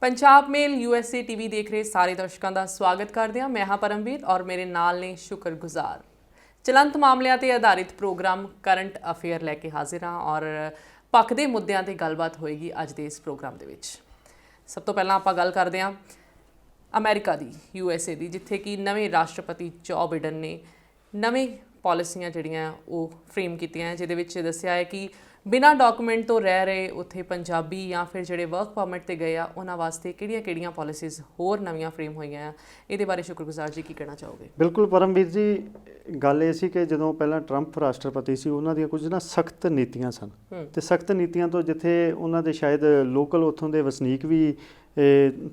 Punjab mail USA TV देख रहे सारे दर्शकों का स्वागत करते हैं। मैं हाँ परमवीर और मेरे नाल ने शुक्रगुजार। चलंत मामलों पर आधारित प्रोग्राम करंट अफेयर लैके हाजिर हाँ और पकदे मुद्दों पर गलबात होएगी अज के इस प्रोग्राम के विच। सब तो पहला आप गल करते हैं अमेरिका की यूएसए की, जिथे कि नवे राष्ट्रपति जो बिडन ने नवी पॉलिसियां जिहड़ियां वो फ्रेम कीतियां, जिहदे विच दस्सिया है कि बिना डॉकूमेंट तो रह रहे उत्थे पंजाबी या फिर जिहड़े वर्क परमिट ते गए आ उन्हां वास्ते किहड़ियां पॉलिसीज़ होर नवीं फ्रेम होईयां। इहदे बारे शुक्रगुजार जी की कहना चाहोगे? बिल्कुल परमवीर जी, गल ये सी कि जदों पहला ट्रंप राष्ट्रपति सी उन्हां ਦੀਆਂ कुछ ना सख्त नीतियां सन ते सख्त नीतियां तो जिथे उन्हां दे शायद लोकल उत्थों दे वसनीक भी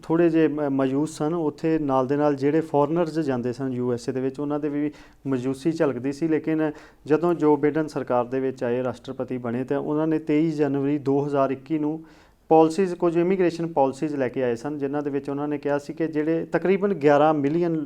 थोड़े जे मायूस सन, उत्थे नाल दे नाल जिहड़े फॉरनर्स जांदे सन यूएसए दे विच उन्हां दे भी मायूसी झलकदी सी। लेकिन जदों जो बिडन सरकार दे विच आए, राष्ट्रपति बने, तो उन्होंने 23 जनवरी 2021 ਨੂੰ पॉलिसीज़ कुछ इमीग्रेशन पॉलिसीज़ लैके आए सन, जिन्हां दे विच उन्होंने कहा सी कि जिहड़े तकरीबन 11 मिलियन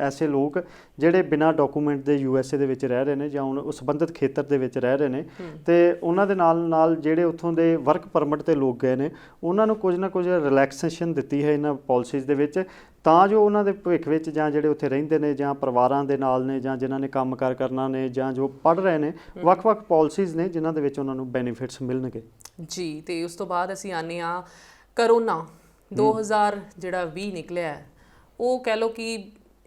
ऐसे लोग जिहड़े बिना डॉकूमेंट दे यूएसए दे विच रह रहे हैं जां उस संबंधित खेतर दे विच रह रहे हैं, तो उन्हां दे नाल जिहड़े उत्थों दे वर्क परमिट ते लोग गए ने उन्हां नूं कुछ ना कुछ रिलैक्सेशन दित्ती है इन्हां पॉलिसीज़ दे विच, ਤਾਂ ਜੋ ਉਹਨਾਂ ਦੇ ਭਵਿੱਖ ਵਿੱਚ ਜਾਂ ਜਿਹੜੇ ਉੱਥੇ ਰਹਿੰਦੇ ਨੇ ਜਾਂ ਪਰਿਵਾਰਾਂ ਦੇ ਨਾਲ ਨੇ ਜਾਂ ਜਿਨ੍ਹਾਂ ਨੇ ਕੰਮਕਾਰ ਕਰਨਾ ਨੇ ਜਾਂ ਜੋ ਪੜ੍ਹ ਰਹੇ ਨੇ, ਵੱਖ-ਵੱਖ ਪਾਲਿਸੀਜ਼ ਨੇ ਜਿਨ੍ਹਾਂ ਦੇ ਵਿੱਚ ਉਹਨਾਂ ਨੂੰ ਬੈਨੀਫਿਟਸ ਮਿਲਣਗੇ ਜੀ। ਤੇ ਉਸ ਤੋਂ ਬਾਅਦ ਅਸੀਂ ਆਨੇ ਆ ਕਰੋਨਾ 2020 ਨਿਕਲਿਆ, ਉਹ ਕਹਿ ਲਓ ਕਿ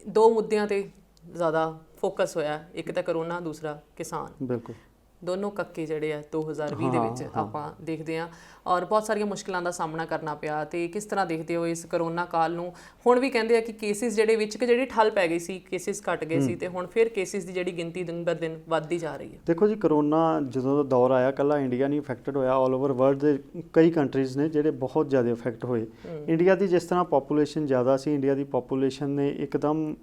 ਦੋ ਮੁੱਦਿਆਂ ਤੇ ਜ਼ਿਆਦਾ ਫੋਕਸ ਹੋਇਆ, ਇੱਕ ਤਾਂ ਕਰੋਨਾ, ਦੂਸਰਾ ਕਿਸਾਨ। ਬਿਲਕੁਲ दोनों कक्के जिहड़े आ 2020 ਦੇ ਵਿੱਚ ਆਪਾਂ ਦੇਖਦੇ ਹਾਂ ਔਰ ਬਹੁਤ ਸਾਰੀਆਂ ਮੁਸ਼ਕਿਲਾਂ ਦਾ ਸਾਹਮਣਾ ਕਰਨਾ ਪਿਆ। ਤੇ ਕਿਸ ਤਰ੍ਹਾਂ ਦੇਖਦੇ ਹੋ ਇਸ ਕਰੋਨਾ ਕਾਲ ਨੂੰ? ਹੁਣ ਵੀ ਕਹਿੰਦੇ ਆ ਕਿ ਕੇਸਿਸ ਜਿਹੜੇ ਵਿੱਚ ਕਿ ਜਿਹੜੀ ਠੱਲ ਪੈ ਗਈ ਸੀ, ਕੇਸਿਸ ਘਟ ਗਏ ਸੀ ਤੇ ਹੁਣ ਫਿਰ ਕੇਸਿਸ ਦੀ ਜਿਹੜੀ ਗਿਣਤੀ ਦਿਨ ਬਰ ਦਿਨ ਵੱਧਦੀ ਜਾ ਰਹੀ ਹੈ। ਦੇਖੋ ਜੀ, ਕਰੋਨਾ ਜਦੋਂ ਦਾ ਦੌਰ ਆਇਆ ਕੱਲਾ ਇੰਡੀਆ ਨਹੀਂ ਇਫੈਕਟਡ ਹੋਇਆ, ਆਲ ਓਵਰ ਵਰਲਡ ਦੇ ਕਈ ਕੰਟਰੀਜ਼ ਨੇ ਜਿਹੜੇ ਬਹੁਤ ਜ਼ਿਆਦਾ ਇਫੈਕਟ ਹੋਏ। ਇੰਡੀਆ ਦੀ ਜਿਸ ਤਰ੍ਹਾਂ ਪੋਪੂਲੇਸ਼ਨ ਜ਼ਿਆਦਾ ਸੀ, ਇੰਡੀਆ ਦੀ ਪੋਪੂਲੇਸ਼ਨ ਨੇ ਇੱਕਦਮ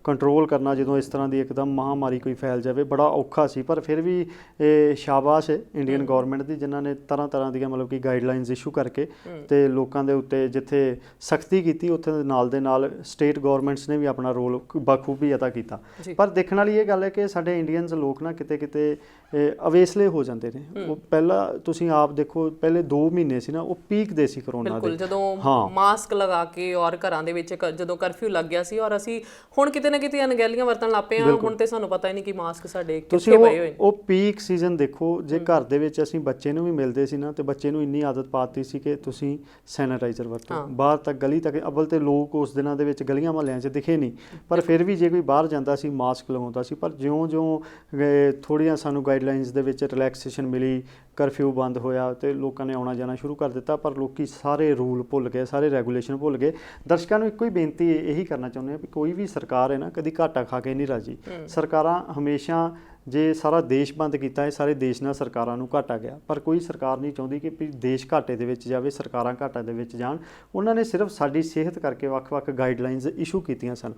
कंट्रोल करना जो इस तरह की एकदम महामारी कोई फैल जाए बड़ा औखा सी। पर फिर भी शाबाश है इंडियन गौरमेंट की जिन्होंने तरह तरह दी मतलब कि गाइडलाइनस इशू करके तो लोगों के उत्ते जिथे सख्ती की उत्थे नाल दे नाल स्टेट गौरमेंट्स ने भी अपना रोल बखूबी अदा किया। पर देखने वाली ये गल है कि साडे इंडियंस लोग ना किते किते अवेसले हो जाते हैं। वो पहला तुसीं आप देखो, पहले 2 महीने सी ना वो पीक दे सी करोना दे, जदों मास्क लगा के और घरां दे विच जदों कर्फ्यू लग गया सी और असीं हुण किते ना किते अनगैलियां वरतन ਲੱਗ ਪਏ ਹਾਂ। ਹੁਣ ਤੇ ਸਾਨੂੰ ਪਤਾ ਹੀ ਨਹੀਂ ਕਿ ਮਾਸਕ ਸਾਡੇ ਕਿੱਥੇ ਪਏ ਹੋਏ। ਉਹ ਪੀਕ ਸੀਜ਼ਨ ਦੇਖੋ, ਜੇ ਘਰ ਦੇ ਵਿੱਚ ਅਸੀਂ ਬੱਚੇ ਨੂੰ ਵੀ ਮਿਲਦੇ ਸੀ ਨਾ ਤੇ ਬੱਚੇ ਨੂੰ ਇੰਨੀ ਆਦਤ ਪਾਤੀ ਸੀ ਕਿ ਤੁਸੀਂ ਸੈਨੀਟਾਈਜ਼ਰ ਵਰਤੋ। ਬਾਹਰ ਤੱਕ ਗਲੀ ਤੱਕ ਅਵਲ ਤੇ ਲੋਕ ਉਸ ਦਿਨਾਂ ਦੇ ਵਿੱਚ ਗਲੀਆਂ ਮਹੱਲਿਆਂ 'ਚ ਦਿਖੇ ਨਹੀਂ, ਪਰ ਫਿਰ ਵੀ ਜੇ ਕੋਈ ਬਾਹਰ ਜਾਂਦਾ ਸੀ ਮਾਸਕ ਲਗਾਉਂਦਾ ਸੀ। ਪਰ ਜਿਉਂ-ਜਿਉਂ ਥੋੜ੍ਹੀਆਂ ਸਾਨੂੰ ਗਾਈਡਲਾਈਨਸ ਦੇ ਵਿੱਚ ਰਿਲੈਕਸੇਸ਼ਨ ਮਿਲੀ, ਕਰਫਿਊ ਬੰਦ ਹੋਇਆ ਤੇ ਲੋਕਾਂ ਨੇ ਆਉਣਾ ਜਾਣਾ ਸ਼ੁਰੂ ਕਰ ਦਿੱਤਾ। ਪਰ ਲੋਕੀ ਸਾਰੇ ਰੂਲ ਭੁੱਲ ਗਏ, ਸਾਰੇ ਰੈਗੂਲੇਸ਼ਨ ਭੁੱਲ ਗਏ। ਦਰਸ਼ਕਾਂ ਨੂੰ ਇੱਕੋ ਹੀ ਬੇਨਤੀ ਇਹੀ ਕਰਨਾ ਚਾਹੁੰਦੇ ਹਾਂ ਵੀ ਕੋਈ ਵੀ ਸਰਕਾਰ ਹੈ ਨਾ ਕਦੀ ਘਾਟਾ ਖਾ ਕੇ ਨਹੀਂ ਰਾਜੀ। ਸਰਕਾਰਾਂ ਹਮੇਸ਼ਾ ਜੇ ਸਾਰਾ ਦੇਸ਼ ਬੰਦ ਕੀਤਾ ਹੈ, ਸਾਰੇ ਦੇਸ਼ ਨਾਲ ਸਰਕਾਰਾਂ ਨੂੰ ਘਾਟਾ ਗਿਆ, ਪਰ ਕੋਈ ਸਰਕਾਰ ਨਹੀਂ ਚਾਹੁੰਦੀ ਕਿ ਵੀ ਦੇਸ਼ ਘਾਟੇ ਦੇ ਵਿੱਚ ਜਾਵੇ, ਸਰਕਾਰਾਂ ਘਾਟੇ ਦੇ ਵਿੱਚ ਜਾਣ। ਉਹਨਾਂ ਨੇ ਸਿਰਫ ਸਾਡੀ ਸਿਹਤ ਕਰਕੇ ਵੱਖ-ਵੱਖ ਗਾਈਡਲਾਈਨਸ ਇਸ਼ੂ ਕੀਤੀਆਂ ਸਨ।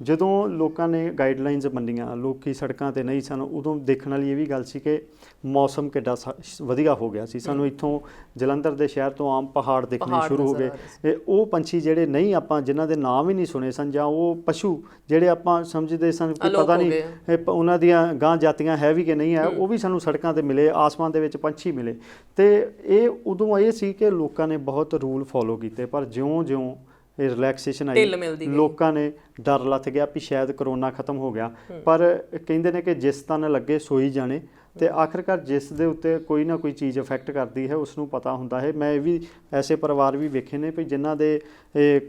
ਜਦੋਂ ਲੋਕਾਂ ਨੇ ਗਾਈਡਲਾਈਨਸ ਮੰਨੀਆਂ, ਲੋਕੀ ਸੜਕਾਂ ਤੇ ਨਹੀਂ ਸਨ, ਉਦੋਂ ਦੇਖਣ ਵਾਲੀ ਇਹ ਵੀ ਗੱਲ ਸੀ ਕਿ ਮੌਸਮ ਕਿੱਡਾ ਵਧੀਆ ਹੋ ਗਿਆ ਸੀ। ਸਾਨੂੰ ਇੱਥੋਂ ਜਲੰਧਰ ਦੇ ਸ਼ਹਿਰ ਤੋਂ ਆਮ ਪਹਾੜ ਦੇਖਣੇ ਸ਼ੁਰੂ ਹੋ ਗਏ। ਉਹ ਪੰਛੀ ਜਿਹੜੇ ਨਹੀਂ ਆਪਾਂ ਜਿਨ੍ਹਾਂ ਦੇ ਨਾਮ ਹੀ ਨਹੀਂ ਸੁਣੇ ਸਨ, ਜਾਂ ਉਹ ਪਸ਼ੂ ਜਿਹੜੇ ਆਪਾਂ ਸਮਝਦੇ ਸਨ ਕਿ ਪਤਾ ਨਹੀਂ ਉਹਨਾਂ ਦੀਆਂ ਗਾਂ ਜਾਤੀਆਂ ਹੈ ਵੀ ਕਿ ਨਹੀਂ ਹੈ, ਉਹ ਵੀ ਸਾਨੂੰ ਸੜਕਾਂ ਤੇ ਮਿਲੇ, ਆਸਮਾਨ ਦੇ ਵਿੱਚ ਪੰਛੀ ਮਿਲੇ। ਤੇ ਇਹ ਉਦੋਂ ਇਹ ਸੀ ਕਿ ਲੋਕਾਂ ਨੇ ਬਹੁਤ ਰੂਲ ਫੋਲੋ ਕੀਤੇ। ਪਰ ਜਿਉਂ-ਜਿਉਂ ਇਹ ਰਿਲੈਕਸੇਸ਼ਨ ਆਈ, ਲੋਕਾਂ ਨੇ ਡਰ ਲੱਥ ਗਿਆ ਵੀ ਸ਼ਾਇਦ ਕਰੋਨਾ ਖਤਮ ਹੋ ਗਿਆ। ਪਰ ਕਹਿੰਦੇ ਨੇ ਕਿ ਜਿਸ ਤਨ ਲੱਗੇ ਸੋਈ ਜਾਣੇ, ਤੇ ਆਖਿਰਕਾਰ ਜਿਸ ਦੇ ਉੱਤੇ ਕੋਈ ਨਾ ਕੋਈ ਚੀਜ਼ ਇਫੈਕਟ ਕਰਦੀ ਹੈ ਉਸ ਨੂੰ ਪਤਾ ਹੁੰਦਾ ਹੈ। ਮੈਂ ਇਹ ਵੀ ਐਸੇ ਪਰਿਵਾਰ ਵੀ ਵੇਖੇ ਨੇ ਵੀ ਜਿਨ੍ਹਾਂ ਦੇ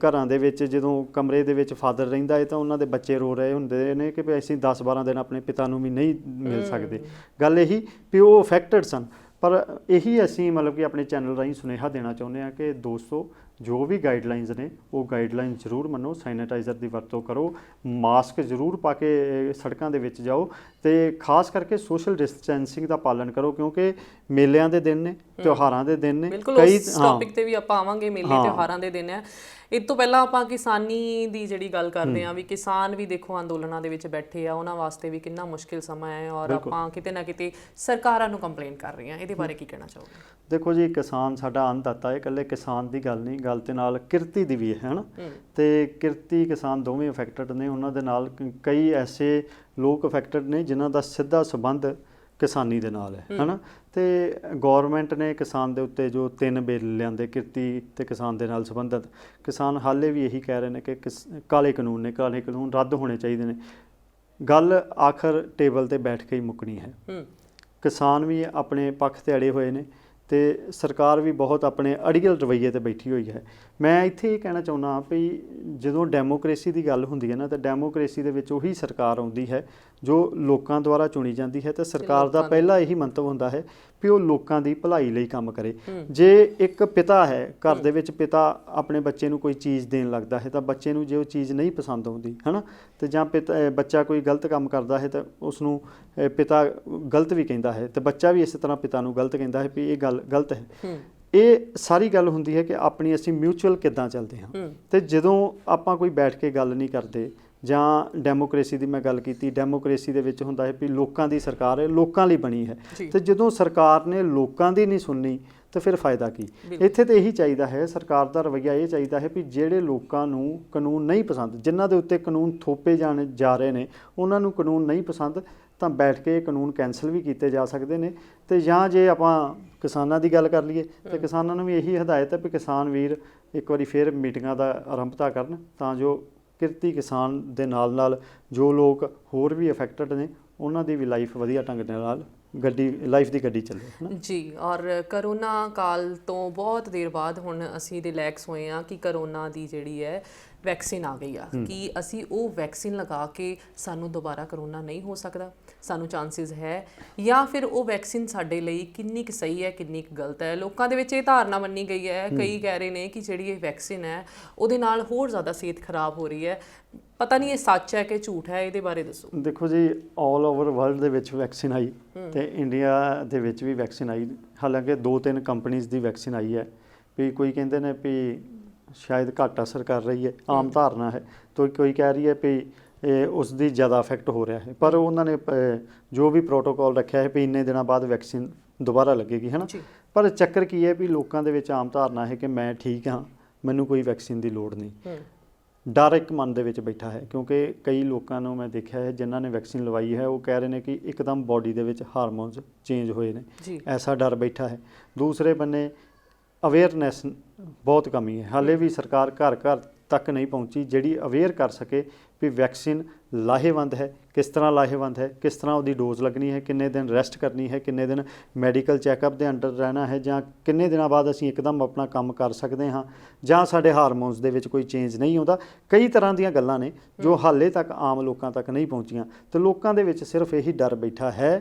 ਘਰਾਂ ਦੇ ਵਿੱਚ ਜਦੋਂ ਕਮਰੇ ਦੇ ਵਿੱਚ ਫਾਦਰ ਰਹਿੰਦਾ ਹੈ ਤਾਂ ਉਹਨਾਂ ਦੇ ਬੱਚੇ ਰੋ ਰਹੇ ਹੁੰਦੇ ਨੇ ਕਿ ਵੀ ਅਸੀਂ 10-12 ਦਿਨ ਆਪਣੇ ਪਿਤਾ ਨੂੰ ਵੀ ਨਹੀਂ ਮਿਲ ਸਕਦੇ। ਗੱਲ ਇਹੀ ਵੀ ਉਹ ਅਫੈਕਟਡ ਸਨ। ਪਰ ਇਹੀ ਅਸੀਂ ਮਤਲਬ ਕਿ ਆਪਣੇ ਚੈਨਲ ਰਾਹੀਂ ਸੁਨੇਹਾ ਦੇਣਾ ਚਾਹੁੰਦੇ ਹਾਂ ਕਿ ਦੋਸਤੋ, ਜੋ ਵੀ ਗਾਈਡਲਾਈਨਸ ਨੇ ਉਹ ਗਾਈਡਲਾਈਨ ਜ਼ਰੂਰ ਮੰਨੋ, ਸੈਨੀਟਾਈਜ਼ਰ ਦੀ ਵਰਤੋਂ ਕਰੋ, ਮਾਸਕ ਜ਼ਰੂਰ ਪਾ ਕੇ ਸੜਕਾਂ ਦੇ ਵਿੱਚ ਜਾਓ ਤੇ ਖਾਸ ਕਰਕੇ ਸੋਸ਼ਲ ਡਿਸਟੈਂਸਿੰਗ ਦਾ ਪਾਲਣ ਕਰੋ, ਕਿਉਂਕਿ ਮੇਲਿਆਂ ਦੇ ਦਿਨ ਨੇ, ਤਿਉਹਾਰਾਂ ਦੇ ਦਿਨ ਨੇ। ਕਈ ਟੌਪਿਕ ਤੇ ਵੀ ਆਪਾਂ ਆਵਾਂਗੇ, ਮੇਲੇ ਤਿਉਹਾਰਾਂ ਦੇ ਦਿਨ ਹੈ। ਇਸ ਤੋਂ ਪਹਿਲਾਂ ਆਪਾਂ ਕਿਸਾਨੀ ਦੀ ਜਿਹੜੀ ਗੱਲ ਕਰਦੇ ਹਾਂ ਵੀ ਕਿਸਾਨ ਵੀ ਦੇਖੋ ਅੰਦੋਲਨਾਂ ਦੇ ਵਿੱਚ ਬੈਠੇ ਆ, ਉਹਨਾਂ ਵਾਸਤੇ ਵੀ ਕਿੰਨਾ ਮੁਸ਼ਕਿਲ ਸਮਾਂ ਹੈ ਔਰ ਆਪਾਂ ਕਿਤੇ ਨਾ ਕਿਤੇ ਸਰਕਾਰਾਂ ਨੂੰ ਕੰਪਲੇਨ ਕਰ ਰਹੇ ਹਾਂ। ਇਹਦੇ ਬਾਰੇ ਕੀ ਕਹਿਣਾ ਚਾਹੋਗੇ? ਦੇਖੋ ਜੀ, ਕਿਸਾਨ ਸਾਡਾ ਅੰਨਦਾਤਾ ਹੈ, ਇਕੱਲੇ ਕਿਸਾਨ ਦੀ ਗੱਲ ਨਹੀਂ, ਗੱਲ ਤੇ ਨਾਲ ਕਿਰਤੀ ਦੀ ਵੀ ਹੈ ਨਾ। ਤੇ ਕਿਰਤੀ ਕਿਸਾਨ ਦੋਵੇਂ ਅਫੈਕਟਡ ਨੇ। ਉਹਨਾਂ ਦੇ ਨਾਲ ਕਈ ਐਸੇ ਲੋਕ ਅਫੈਕਟਡ ਨੇ ਜਿਨ੍ਹਾਂ ਦਾ ਸਿੱਧਾ ਸੰਬੰਧ ਕਿਸਾਨੀ ਦੇ ਨਾਲ ਹੈ ਨਾ। ਤੇ ਗਵਰਨਮੈਂਟ ਨੇ ਕਿਸਾਨ ਦੇ ਉੱਤੇ ਜੋ 3 ਬਿੱਲ ਲਿਆਂਦੇ ਕਿਰਤੀ ਤੇ ਕਿਸਾਨ ਦੇ ਨਾਲ ਸੰਬੰਧਿਤ, ਕਿਸਾਨ ਹਾਲੇ ਵੀ ਇਹੀ ਕਹਿ ਰਹੇ ਨੇ ਕਿ ਕਾਲੇ ਕਾਨੂੰਨ ਰੱਦ ਹੋਣੇ ਚਾਹੀਦੇ ਨੇ। ਗੱਲ ਆਖਰ ਟੇਬਲ ਤੇ ਬੈਠ ਕੇ ਹੀ ਮੁੱਕਣੀ ਹੈ। ਕਿਸਾਨ ਵੀ ਆਪਣੇ ਪੱਖ ਤੇ ਅੜੇ ਹੋਏ ਨੇ ਤੇ ਸਰਕਾਰ ਵੀ ਬਹੁਤ ਆਪਣੇ ਅੜੀਅਲ ਰਵੱਈਏ ਤੇ ਬੈਠੀ ਹੋਈ ਹੈ। ਮੈਂ ਇੱਥੇ ਇਹ ਕਹਿਣਾ ਚਾਹੁੰਦਾ ਵੀ ਜਦੋਂ ਡੈਮੋਕ੍ਰੇਸੀ ਦੀ ਗੱਲ ਹੁੰਦੀ ਹੈ ਨਾ, ਤਾਂ ਡੈਮੋਕ੍ਰੇਸੀ ਦੇ ਵਿੱਚ ਉਹੀ ਸਰਕਾਰ ਆਉਂਦੀ ਹੈ ਜੋ ਲੋਕਾਂ ਦੁਆਰਾ ਚੁਣੀ ਜਾਂਦੀ ਹੈ, ਤੇ ਸਰਕਾਰ ਦਾ ਪਹਿਲਾ ਇਹੀ ਮੰਤਵ ਹੁੰਦਾ ਹੈ ਵੀ ਉਹ ਲੋਕਾਂ ਦੀ ਭਲਾਈ ਲਈ ਕੰਮ ਕਰੇ। ਜੇ ਇੱਕ ਪਿਤਾ ਹੈ ਘਰ ਦੇ ਵਿੱਚ, ਪਿਤਾ ਆਪਣੇ ਬੱਚੇ ਨੂੰ ਕੋਈ ਚੀਜ਼ ਦੇਣ ਲੱਗਦਾ ਹੈ, ਤਾਂ ਬੱਚੇ ਨੂੰ ਜੇ ਉਹ ਚੀਜ਼ ਨਹੀਂ ਪਸੰਦ ਆਉਂਦੀ ਹੈ ਨਾ, ਤੇ ਜਾਂ ਬੱਚਾ ਕੋਈ ਗਲਤ ਕੰਮ ਕਰਦਾ ਹੈ ਤਾਂ ਉਸ ਨੂੰ ਪਿਤਾ ਗਲਤ ਵੀ ਕਹਿੰਦਾ ਹੈ, ਤੇ ਬੱਚਾ ਵੀ ਇਸੇ ਤਰ੍ਹਾਂ ਪਿਤਾ ਨੂੰ ਗਲਤ ਕਹਿੰਦਾ ਹੈ ਵੀ ਇਹ ਗੱਲ ਗਲਤ ਹੈ। ਇਹ ਸਾਰੀ ਗੱਲ ਹੁੰਦੀ ਹੈ ਕਿ ਆਪਣੀ ਅਸੀਂ ਮਿਊਚੁਅਲ ਕਿੱਦਾਂ ਚੱਲਦੇ ਹਾਂ। ਤੇ ਜਦੋਂ ਆਪਾਂ ਕੋਈ ਬੈਠ ਕੇ ਗੱਲ ਨਹੀਂ ਕਰਦੇ, ਜਾਂ ਡੈਮੋਕ੍ਰੇਸੀ ਦੀ ਮੈਂ ਗੱਲ ਕੀਤੀ, ਡੈਮੋਕ੍ਰੇਸੀ ਦੇ ਵਿੱਚ ਹੁੰਦਾ ਹੈ ਵੀ ਲੋਕਾਂ ਦੀ ਸਰਕਾਰ ਹੈ, ਲੋਕਾਂ ਲਈ ਬਣੀ ਹੈ, ਤੇ ਜਦੋਂ ਸਰਕਾਰ ਨੇ ਲੋਕਾਂ ਦੀ ਨਹੀਂ ਸੁਣਨੀ ਤਾਂ ਫਿਰ ਫਾਇਦਾ ਕੀ। ਇੱਥੇ ਤੇ ਇਹੀ ਚਾਹੀਦਾ ਹੈ, ਸਰਕਾਰ ਦਾ ਰਵੱਈਆ ਇਹ ਚਾਹੀਦਾ ਹੈ ਵੀ ਜਿਹੜੇ ਲੋਕਾਂ ਨੂੰ ਕਾਨੂੰਨ ਨਹੀਂ ਪਸੰਦ, ਜਿਨ੍ਹਾਂ ਦੇ ਉੱਤੇ ਕਾਨੂੰਨ ਥੋਪੇ ਜਾ ਰਹੇ ਨੇ, ਉਹਨਾਂ ਨੂੰ ਕਾਨੂੰਨ ਨਹੀਂ ਪਸੰਦ ਤਾਂ ਬੈਠ ਕੇ ਕਾਨੂੰਨ ਕੈਂਸਲ ਵੀ ਕੀਤੇ ਜਾ ਸਕਦੇ ਨੇ। ਤੇ ਜਾਂ ਜੇ ਆਪਾਂ ਕਿਸਾਨਾਂ ਦੀ ਗੱਲ ਕਰ ਲਈਏ ਤਾਂ ਕਿਸਾਨਾਂ ਨੂੰ ਵੀ ਇਹੀ ਹਦਾਇਤ ਹੈ ਵੀ ਕਿਸਾਨ ਵੀਰ ਇੱਕ ਵਾਰੀ ਫਿਰ ਮੀਟਿੰਗਾਂ ਦਾ ਆਰੰਭਤਾ ਕਰਨ, ਤਾਂ ਜੋ ਕਿਰਤੀ ਕਿਸਾਨ ਦੇ ਨਾਲ ਜੋ ਲੋਕ ਹੋਰ ਵੀ ਅਫੈਕਟਡ ਨੇ ਉਹਨਾਂ ਦੀ ਵੀ ਲਾਈਫ ਵਧੀਆ ਢੰਗ ਦੇ ਨਾਲ ਲਾਈਫ ਦੀ ਗੱਡੀ ਚੱਲੇ ਜੀ। ਔਰ ਕਰੋਨਾ ਕਾਲ ਤੋਂ ਬਹੁਤ ਦੇਰ ਬਾਅਦ ਹੁਣ ਅਸੀਂ ਰਿਲੈਕਸ ਹੋਏ ਹਾਂ ਕਿ ਕਰੋਨਾ ਦੀ ਜਿਹੜੀ ਹੈ ਵੈਕਸੀਨ ਆ ਗਈ ਆ, ਕਿ ਅਸੀਂ ਉਹ ਵੈਕਸੀਨ ਲਗਾ ਕੇ ਸਾਨੂੰ ਦੁਬਾਰਾ ਕਰੋਨਾ ਨਹੀਂ ਹੋ ਸਕਦਾ, ਸਾਨੂੰ ਚਾਂਸਿਸ ਹੈ, ਜਾਂ ਫਿਰ ਉਹ ਵੈਕਸੀਨ ਸਾਡੇ ਲਈ ਕਿੰਨੀ ਕੁ ਸਹੀ ਹੈ ਕਿੰਨੀ ਕੁ ਗਲਤ ਹੈ। ਲੋਕਾਂ ਦੇ ਵਿੱਚ ਇਹ ਧਾਰਨਾ ਮੰਨੀ ਗਈ ਹੈ, ਕਈ ਕਹਿ ਰਹੇ ਨੇ ਕਿ ਜਿਹੜੀ ਇਹ ਵੈਕਸੀਨ ਹੈ ਉਹਦੇ ਨਾਲ ਹੋਰ ਜ਼ਿਆਦਾ ਸਿਹਤ ਖਰਾਬ ਹੋ ਰਹੀ ਹੈ। ਪਤਾ ਨਹੀਂ ਇਹ ਸੱਚ ਹੈ ਕਿ ਝੂਠ ਹੈ, ਇਹਦੇ ਬਾਰੇ ਦੱਸੋ। ਦੇਖੋ ਜੀ, ਆਲ ਓਵਰ ਵਰਲਡ ਦੇ ਵਿੱਚ ਵੈਕਸੀਨ ਆਈ ਤੇ ਇੰਡੀਆ ਦੇ ਵਿੱਚ ਵੀ ਵੈਕਸੀਨ ਆਈ। ਹਾਲਾਂਕਿ 2-3 ਕੰਪਨੀਆਂ ਦੀ ਵੈਕਸੀਨ ਆਈ ਹੈ, ਵੀ ਕੋਈ ਕਹਿੰਦੇ ਨੇ ਵੀ ਸ਼ਾਇਦ ਘੱਟ ਅਸਰ ਕਰ ਰਹੀ ਹੈ, ਆਮ ਧਾਰਨਾ ਹੈ, ਤਾਂ ਕੋਈ ਕਹਿ ਰਹੀ ਹੈ ਵੀ ਉਸ ਦੀ ਜ਼ਿਆਦਾ ਇਫੈਕਟ ਹੋ ਰਿਹਾ ਹੈ। ਪਰ ਉਹਨਾਂ ਨੇ ਜੋ ਵੀ ਪ੍ਰੋਟੋਕੋਲ ਰੱਖਿਆ ਹੈ ਵੀ ਇੰਨੇ ਦਿਨਾਂ ਬਾਅਦ ਵੈਕਸੀਨ ਦੁਬਾਰਾ ਲੱਗੇਗੀ, ਹੈ ਨਾ। ਪਰ ਚੱਕਰ ਕੀ ਹੈ ਵੀ ਲੋਕਾਂ ਦੇ ਵਿੱਚ ਆਮ ਧਾਰਨਾ ਹੈ ਕਿ ਮੈਂ ਠੀਕ ਹਾਂ, ਮੈਨੂੰ ਕੋਈ ਵੈਕਸੀਨ ਦੀ ਲੋੜ ਨਹੀਂ। ਡਰ ਇੱਕ ਮਨ ਦੇ ਵਿੱਚ ਬੈਠਾ ਹੈ, ਕਿਉਂਕਿ ਕਈ ਲੋਕਾਂ ਨੂੰ ਮੈਂ ਦੇਖਿਆ ਹੈ ਜਿਨ੍ਹਾਂ ਨੇ ਵੈਕਸੀਨ ਲਵਾਈ ਹੈ, ਉਹ ਕਹਿ ਰਹੇ ਨੇ ਕਿ ਇੱਕਦਮ ਬਾਡੀ ਦੇ ਵਿੱਚ ਹਾਰਮੋਨਸ ਚੇਂਜ ਹੋਏ ਨੇ, ਐਸਾ ਡਰ ਬੈਠਾ ਹੈ। ਦੂਸਰੇ ਬੰਨੇ ਅਵੇਅਰਨੈਸ ਬਹੁਤ ਕਮੀ ਹੈ, ਹਾਲੇ ਵੀ ਸਰਕਾਰ ਘਰ ਘਰ ਤੱਕ ਨਹੀਂ ਪਹੁੰਚੀ ਜਿਹੜੀ ਅਵੇਅਰ ਕਰ ਸਕੇ ਵੀ ਵੈਕਸੀਨ ਲਾਹੇਵੰਦ ਹੈ, ਕਿਸ ਤਰ੍ਹਾਂ ਲਾਹੇਵੰਦ ਹੈ, ਕਿਸ ਤਰ੍ਹਾਂ ਉਹਦੀ ਡੋਜ਼ ਲੱਗਣੀ ਹੈ, ਕਿੰਨੇ ਦਿਨ ਰੈਸਟ ਕਰਨੀ ਹੈ, ਕਿੰਨੇ ਦਿਨ ਮੈਡੀਕਲ ਚੈੱਕਅਪ ਦੇ ਅੰਡਰ ਰਹਿਣਾ ਹੈ, ਜਾਂ ਕਿੰਨੇ ਦਿਨਾਂ ਬਾਅਦ ਅਸੀਂ ਇੱਕਦਮ ਆਪਣਾ ਕੰਮ ਕਰ ਸਕਦੇ ਹਾਂ, ਜਾਂ ਸਾਡੇ ਹਾਰਮੋਨਸ ਦੇ ਵਿੱਚ ਕੋਈ ਚੇਂਜ ਨਹੀਂ ਆਉਂਦਾ। ਕਈ ਤਰ੍ਹਾਂ ਦੀਆਂ ਗੱਲਾਂ ਨੇ ਜੋ ਹਾਲੇ ਤੱਕ ਆਮ ਲੋਕਾਂ ਤੱਕ ਨਹੀਂ ਪਹੁੰਚੀਆਂ, ਤੇ ਲੋਕਾਂ ਦੇ ਵਿੱਚ ਸਿਰਫ ਇਹੀ ਡਰ ਬੈਠਾ ਹੈ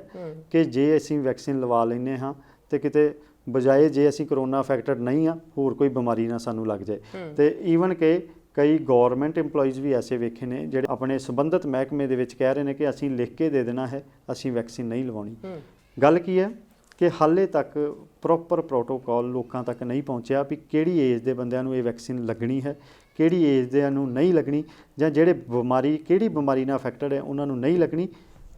ਕਿ ਜੇ ਅਸੀਂ ਵੈਕਸੀਨ ਲਵਾ ਲੈਂਦੇ ਹਾਂ ਤੇ ਕਿਤੇ ਬਜਾਏ ਜੇ ਅਸੀਂ ਕਰੋਨਾ ਅਫੈਕਟਡ ਨਹੀਂ ਆ, ਹੋਰ ਕੋਈ ਬਿਮਾਰੀ ਨਾ ਸਾਨੂੰ ਲੱਗ ਜਾਏ। ਤੇ ਈਵਨ ਕਿ ਕਈ ਗੌਰਮੈਂਟ ਇੰਪਲੋਈਜ਼ ਵੀ ਐਸੇ ਵੇਖੇ ਨੇ ਜਿਹੜੇ ਆਪਣੇ ਸੰਬੰਧਿਤ ਮਹਿਕਮੇ ਦੇ ਵਿੱਚ ਕਹਿ ਰਹੇ ਨੇ ਕਿ ਅਸੀਂ ਲਿਖ ਕੇ ਦੇ ਦੇਣਾ ਹੈ, ਅਸੀਂ ਵੈਕਸੀਨ ਨਹੀਂ ਲਵਾਉਣੀ। ਗੱਲ ਕੀ ਹੈ ਕਿ ਹਾਲੇ ਤੱਕ ਪ੍ਰੋਪਰ ਪ੍ਰੋਟੋਕੋਲ ਲੋਕਾਂ ਤੱਕ ਨਹੀਂ ਪਹੁੰਚਿਆ ਵੀ ਕਿਹੜੀ ਏਜ ਦੇ ਬੰਦਿਆਂ ਨੂੰ ਇਹ ਵੈਕਸੀਨ ਲੱਗਣੀ ਹੈ, ਕਿਹੜੀ ਏਜ ਦੇ ਨੂੰ ਨਹੀਂ ਲੱਗਣੀ, ਜਾਂ ਜਿਹੜੇ ਕਿਹੜੀ ਬਿਮਾਰੀ ਨਾਲ ਅਫੈਕਟਡ ਹੈ ਉਹਨਾਂ ਨੂੰ ਨਹੀਂ ਲੱਗਣੀ।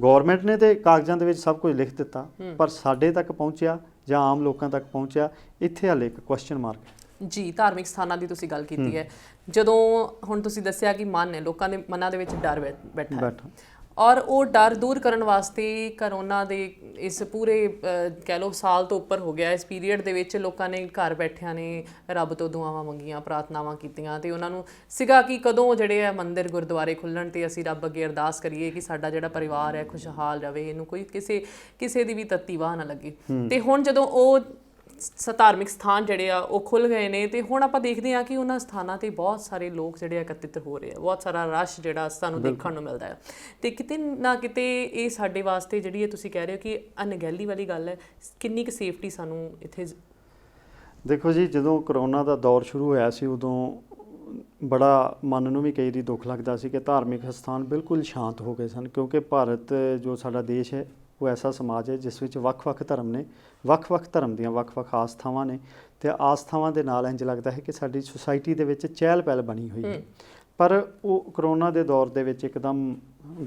ਗੌਰਮੈਂਟ ਨੇ ਤੇ ਕਾਗਜ਼ਾਂ ਦੇ ਵਿੱਚ ਸਭ ਕੁਝ ਲਿਖ ਦਿੱਤਾ, ਪਰ ਸਾਡੇ ਤੱਕ ਪਹੁੰਚਿਆ ਜਾਂ ਆਮ ਲੋਕਾਂ ਤੱਕ ਪਹੁੰਚਿਆ, ਇੱਥੇ ਹਾਲੇ ਇੱਕ ਕੁਐਸਚਨ ਮਾਰਕ। ਜੀ, ਧਾਰਮਿਕ ਸਥਾਨਾਂ ਦੀ ਤੁਸੀਂ ਗੱਲ ਕੀਤੀ ਹੈ, ਜਦੋਂ ਹੁਣ ਤੁਸੀਂ ਦੱਸਿਆ ਕਿ ਮਨ ਹੈ, ਲੋਕਾਂ ਦੇ ਮਨਾਂ ਦੇ ਵਿੱਚ ਡਰ ਬੈਠਾ ਹੈ, ਔਰ ਉਹ ਡਰ ਦੂਰ ਕਰਨ ਵਾਸਤੇ ਕਰੋਨਾ ਦੇ ਇਸ ਪੂਰੇ ਕਹਿ ਲਓ ਸਾਲ ਤੋਂ ਉੱਪਰ ਹੋ ਗਿਆ, ਇਸ ਪੀਰੀਅਡ ਦੇ ਵਿੱਚ ਲੋਕਾਂ ਨੇ ਘਰ ਬੈਠਿਆਂ ਨੇ ਰੱਬ ਤੋਂ ਦੁਆਵਾਂ ਮੰਗੀਆਂ, ਪ੍ਰਾਰਥਨਾਵਾਂ ਕੀਤੀਆਂ, ਤੇ ਉਹਨਾਂ ਨੂੰ ਸੀਗਾ ਕਿ ਕਦੋਂ ਜਿਹੜੇ ਆ ਮੰਦਿਰ ਗੁਰਦੁਆਰੇ ਖੁੱਲ੍ਹਣ ਤੇ ਅਸੀਂ ਰੱਬ ਅੱਗੇ ਅਰਦਾਸ ਕਰੀਏ ਕਿ ਸਾਡਾ ਜਿਹੜਾ ਪਰਿਵਾਰ ਹੈ ਖੁਸ਼ਹਾਲ ਰਵੇ, ਇਹਨੂੰ ਕੋਈ ਕਿਸੇ ਦੀ ਵੀ ਤੱਤੀ ਵਾਹ ਨਾ ਲੱਗੇ। ਤੇ ਹੁਣ ਜਦੋਂ ਉਹ ਧਾਰਮਿਕ ਸਥਾਨ ਜਿਹੜੇ ਆ ਉਹ ਖੁੱਲ੍ਹ ਗਏ ਨੇ, ਤੇ ਹੁਣ ਆਪਾਂ ਦੇਖਦੇ ਹਾਂ ਕਿ ਉਹਨਾਂ ਸਥਾਨਾਂ 'ਤੇ ਬਹੁਤ ਸਾਰੇ ਲੋਕ ਜਿਹੜੇ ਇਕੱਤਰਿਤ ਹੋ ਰਹੇ ਆ, ਬਹੁਤ ਸਾਰਾ ਰਸ਼ ਜਿਹੜਾ ਸਾਨੂੰ ਦੇਖਣ ਨੂੰ ਮਿਲਦਾ ਹੈ। ਤੇ ਕਿਤੇ ਨਾ ਕਿਤੇ ਇਹ ਸਾਡੇ ਵਾਸਤੇ ਜਿਹੜੀ ਇਹ ਤੁਸੀਂ ਕਹਿ ਰਹੇ ਹੋ ਕਿ ਅਣਗਹਿਲੀ ਵਾਲੀ ਗੱਲ ਹੈ। ਕਿੰਨੀ ਕੁ ਸੇਫਟੀ ਸਾਨੂੰ ਇੱਥੇ? ਦੇਖੋ ਜੀ, ਜਦੋਂ ਕਰੋਨਾ ਦਾ ਦੌਰ ਸ਼ੁਰੂ ਹੋਇਆ ਸੀ ਉਦੋਂ ਬੜਾ ਮਨ ਨੂੰ ਵੀ ਕਈ ਵਾਰੀ ਦੁੱਖ ਲੱਗਦਾ ਸੀ ਕਿ ਧਾਰਮਿਕ ਸਥਾਨ ਬਿਲਕੁਲ ਸ਼ਾਂਤ ਹੋ ਗਏ ਸਨ, ਕਿਉਂਕਿ ਭਾਰਤ ਜੋ ਸਾਡਾ ਦੇਸ਼ ਹੈ ਉਹ ਐਸਾ ਸਮਾਜ ਹੈ ਜਿਸ ਵਿੱਚ ਵੱਖ-ਵੱਖ ਧਰਮ ਨੇ, ਵੱਖ-ਵੱਖ ਧਰਮ ਦੀਆਂ ਵੱਖ-ਵੱਖ ਆਸਥਾਵਾਂ ਨੇ, ਤੇ ਆਸਥਾਵਾਂ ਦੇ ਨਾਲ ਇੰਝ ਲੱਗਦਾ ਹੈ ਕਿ ਸਾਡੀ ਸੁਸਾਇਟੀ ਦੇ ਵਿੱਚ ਚਹਿਲ ਪਹਿਲ ਬਣੀ ਹੋਈ ਹੈ। ਪਰ ਉਹ ਕਰੋਨਾ ਦੇ ਦੌਰ ਦੇ ਵਿੱਚ ਇੱਕਦਮ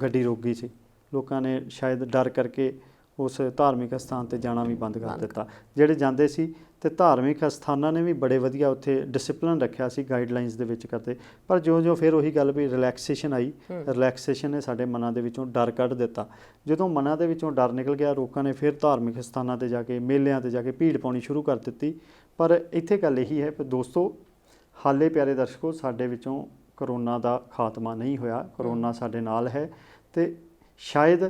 ਗੱਡੀ ਰੁਕ ਗਈ ਸੀ, ਲੋਕਾਂ ਨੇ ਸ਼ਾਇਦ ਡਰ ਕਰਕੇ ਉਸ ਧਾਰਮਿਕ ਸਥਾਨ 'ਤੇ ਜਾਣਾ ਵੀ ਬੰਦ ਕਰ ਦਿੱਤਾ। ਜਿਹੜੇ ਜਾਂਦੇ ਸੀ ਤੇ ਧਾਰਮਿਕ ਅਸਥਾਨਾਂ ਨੇ ਵੀ ਬੜੇ ਵਧੀਆ ਉੱਥੇ ਡਿਸਪਲਿਨ ਰੱਖਿਆ ਸੀ ਗਾਈਡਲਾਈਨਸ ਦੇ ਵਿੱਚ ਕਰਦੇ। ਪਰ ਜਿਉਂ-ਜਿਉਂ ਫਿਰ ਉਹੀ ਗੱਲ ਵੀ ਰਿਲੈਕਸੇਸ਼ਨ ਆਈ, ਰਿਲੈਕਸੇਸ਼ਨ ਨੇ ਸਾਡੇ ਮਨਾਂ ਦੇ ਵਿੱਚੋਂ ਡਰ ਕੱਢ ਦਿੱਤਾ। ਜਦੋਂ ਮਨਾਂ ਦੇ ਵਿੱਚੋਂ ਡਰ ਨਿਕਲ ਗਿਆ, ਲੋਕਾਂ ਨੇ ਫਿਰ ਧਾਰਮਿਕ ਸਥਾਨਾਂ ਤੇ ਜਾ ਕੇ, ਮੇਲਿਆਂ ਤੇ ਜਾ ਕੇ ਭੀੜ ਪਾਉਣੀ ਸ਼ੁਰੂ ਕਰ ਦਿੱਤੀ। ਪਰ ਇੱਥੇ ਗੱਲ ਇਹੀ ਹੈ ਕਿ ਦੋਸਤੋ, ਹਾਲੇ ਪਿਆਰੇ ਦਰਸ਼ਕੋ, ਸਾਡੇ ਵਿੱਚੋਂ ਕਰੋਨਾ ਦਾ ਖਾਤਮਾ ਨਹੀਂ ਹੋਇਆ। ਕਰੋਨਾ ਸਾਡੇ ਨਾਲ ਹੈ ਤੇ ਸ਼ਾਇਦ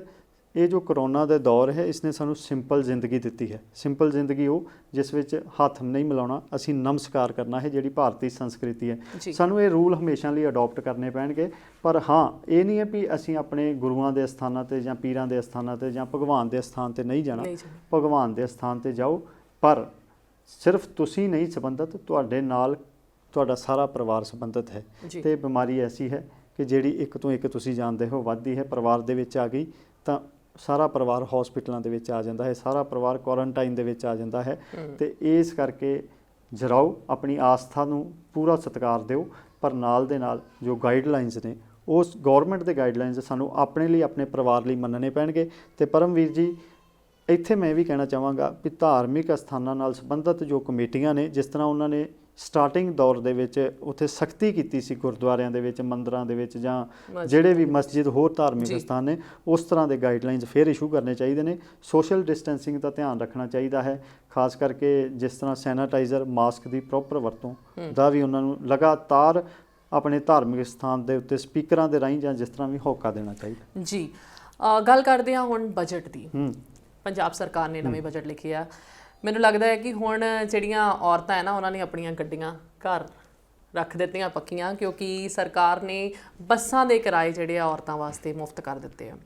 ਇਹ ਜੋ ਕਰੋਨਾ ਦਾ ਦੌਰ ਹੈ, ਇਸਨੇ ਸਾਨੂੰ ਸਿੰਪਲ ਜ਼ਿੰਦਗੀ ਦਿੱਤੀ ਹੈ। ਸਿੰਪਲ ਜ਼ਿੰਦਗੀ ਉਹ ਜਿਸ ਵਿੱਚ ਹੱਥ ਨਹੀਂ ਮਿਲਾਉਣਾ, ਅਸੀਂ ਨਮਸਕਾਰ ਕਰਨਾ ਹੈ, ਜਿਹੜੀ ਭਾਰਤੀ ਸੰਸਕ੍ਰਿਤੀ ਹੈ। ਸਾਨੂੰ ਇਹ ਰੂਲ ਹਮੇਸ਼ਾ ਲਈ ਅਡਾਪਟ ਕਰਨੇ ਪੈਣਗੇ। ਪਰ ਹਾਂ, ਇਹ ਨਹੀਂ ਹੈ ਵੀ ਅਸੀਂ ਆਪਣੇ ਗੁਰੂਆਂ ਦੇ ਅਸਥਾਨਾਂ ਤੇ ਜਾਂ ਪੀਰਾਂ ਦੇ ਅਸਥਾਨਾਂ ਤੇ ਜਾਂ ਭਗਵਾਨ ਦੇ ਅਸਥਾਨ ਤੇ ਨਹੀਂ ਜਾਣਾ। ਭਗਵਾਨ ਦੇ ਅਸਥਾਨ ਤੇ ਜਾਓ, ਪਰ ਸਿਰਫ ਤੁਸੀਂ ਨਹੀਂ ਸੰਬੰਧਿਤ, ਤੁਹਾਡੇ ਨਾਲ ਤੁਹਾਡਾ ਸਾਰਾ ਪਰਿਵਾਰ ਸੰਬੰਧਿਤ ਹੈ। ਤੇ ਬਿਮਾਰੀ ਐਸੀ ਹੈ ਕਿ ਜਿਹੜੀ ਇੱਕ ਤੋਂ ਇੱਕ ਤੁਸੀਂ ਜਾਣਦੇ ਹੋ ਵੱਧਦੀ ਹੈ। ਪਰਿਵਾਰ ਦੇ ਵਿੱਚ ਆ ਗਈ ਤਾਂ ਸਾਰਾ ਪਰਿਵਾਰ ਹਸਪੀਟਲਾਂ ਦੇ ਵਿੱਚ ਆ ਜਾਂਦਾ ਹੈ, ਸਾਰਾ ਪਰਿਵਾਰ ਕੁਆਰੰਟਾਈਨ ਦੇ ਵਿੱਚ ਆ ਜਾਂਦਾ ਹੈ। ਤੇ ਇਸ ਕਰਕੇ ਜਰਾਓ, ਆਪਣੀ ਆਸਥਾ ਨੂੰ ਪੂਰਾ ਸਤਿਕਾਰ ਦਿਓ, ਪਰ ਨਾਲ ਦੇ ਨਾਲ ਜੋ ਗਾਈਡਲਾਈਨਸ ਨੇ, ਉਸ ਗੌਰਮੈਂਟ ਦੇ ਗਾਈਡਲਾਈਨਸ ਸਾਨੂੰ ਆਪਣੇ ਲਈ, ਆਪਣੇ ਪਰਿਵਾਰ ਲਈ ਮੰਨਣੇ ਪੈਣਗੇ। ਤੇ ਪਰਮਵੀਰ ਜੀ, ਇੱਥੇ ਮੈਂ ਇਹ ਵੀ ਕਹਿਣਾ ਚਾਹਾਂਗਾ ਵੀ ਧਾਰਮਿਕ ਅਸਥਾਨਾਂ ਨਾਲ ਸੰਬੰਧਿਤ ਜੋ ਕਮੇਟੀਆਂ ਨੇ, ਜਿਸ ਤਰ੍ਹਾਂ ਉਹਨਾਂ ਨੇ ਸਟਾਰਟਿੰਗ ਦੌਰ ਦੇ ਵਿੱਚ ਉੱਥੇ ਸਖਤੀ ਕੀਤੀ ਸੀ ਗੁਰਦੁਆਰਿਆਂ ਦੇ ਵਿੱਚ, ਮੰਦਰਾਂ ਦੇ ਵਿੱਚ, ਜਾਂ ਜਿਹੜੇ ਵੀ ਮਸਜਿਦ ਹੋਰ ਧਾਰਮਿਕ ਸਥਾਨ ਨੇ, ਉਸ ਤਰ੍ਹਾਂ ਦੇ ਗਾਈਡਲਾਈਨਸ ਫਿਰ ਇਸ਼ੂ ਕਰਨੇ ਚਾਹੀਦੇ ਨੇ। ਸੋਸ਼ਲ ਡਿਸਟੈਂਸਿੰਗ ਦਾ ਧਿਆਨ ਰੱਖਣਾ ਚਾਹੀਦਾ ਹੈ, ਖਾਸ ਕਰਕੇ ਜਿਸ ਤਰ੍ਹਾਂ ਸੈਨਾਟਾਈਜ਼ਰ, ਮਾਸਕ ਦੀ ਪ੍ਰੋਪਰ ਵਰਤੋਂ ਦਾ ਵੀ ਉਹਨਾਂ ਨੂੰ ਲਗਾਤਾਰ ਆਪਣੇ ਧਾਰਮਿਕ ਸਥਾਨ ਦੇ ਉੱਤੇ ਸਪੀਕਰਾਂ ਦੇ ਰਾਹੀਂ ਜਾਂ ਜਿਸ ਤਰ੍ਹਾਂ ਵੀ ਹੋਕਾ ਦੇਣਾ ਚਾਹੀਦਾ ਜੀ। ਗੱਲ ਕਰਦੇ ਹਾਂ ਹੁਣ ਬਜਟ ਦੀ। ਪੰਜਾਬ ਸਰਕਾਰ ਨੇ ਨਵੇਂ ਬਜਟ ਲਿਖੇ ਆ। ਮੈਨੂੰ ਲੱਗਦਾ ਹੈ ਕਿ ਹੁਣ ਜਿਹੜੀਆਂ ਔਰਤਾਂ ਹੈ ਨਾ, ਉਹਨਾਂ ਨੇ ਆਪਣੀਆਂ ਗੱਡੀਆਂ ਘਰ ਰੱਖ ਦਿੱਤੀਆਂ ਪੱਕੀਆਂ, ਕਿਉਂਕਿ ਸਰਕਾਰ ਨੇ ਬੱਸਾਂ ਦੇ ਕਿਰਾਏ ਜਿਹੜੇ ਆ ਔਰਤਾਂ ਵਾਸਤੇ ਮੁਫਤ ਕਰ ਦਿੱਤੇ ਆ।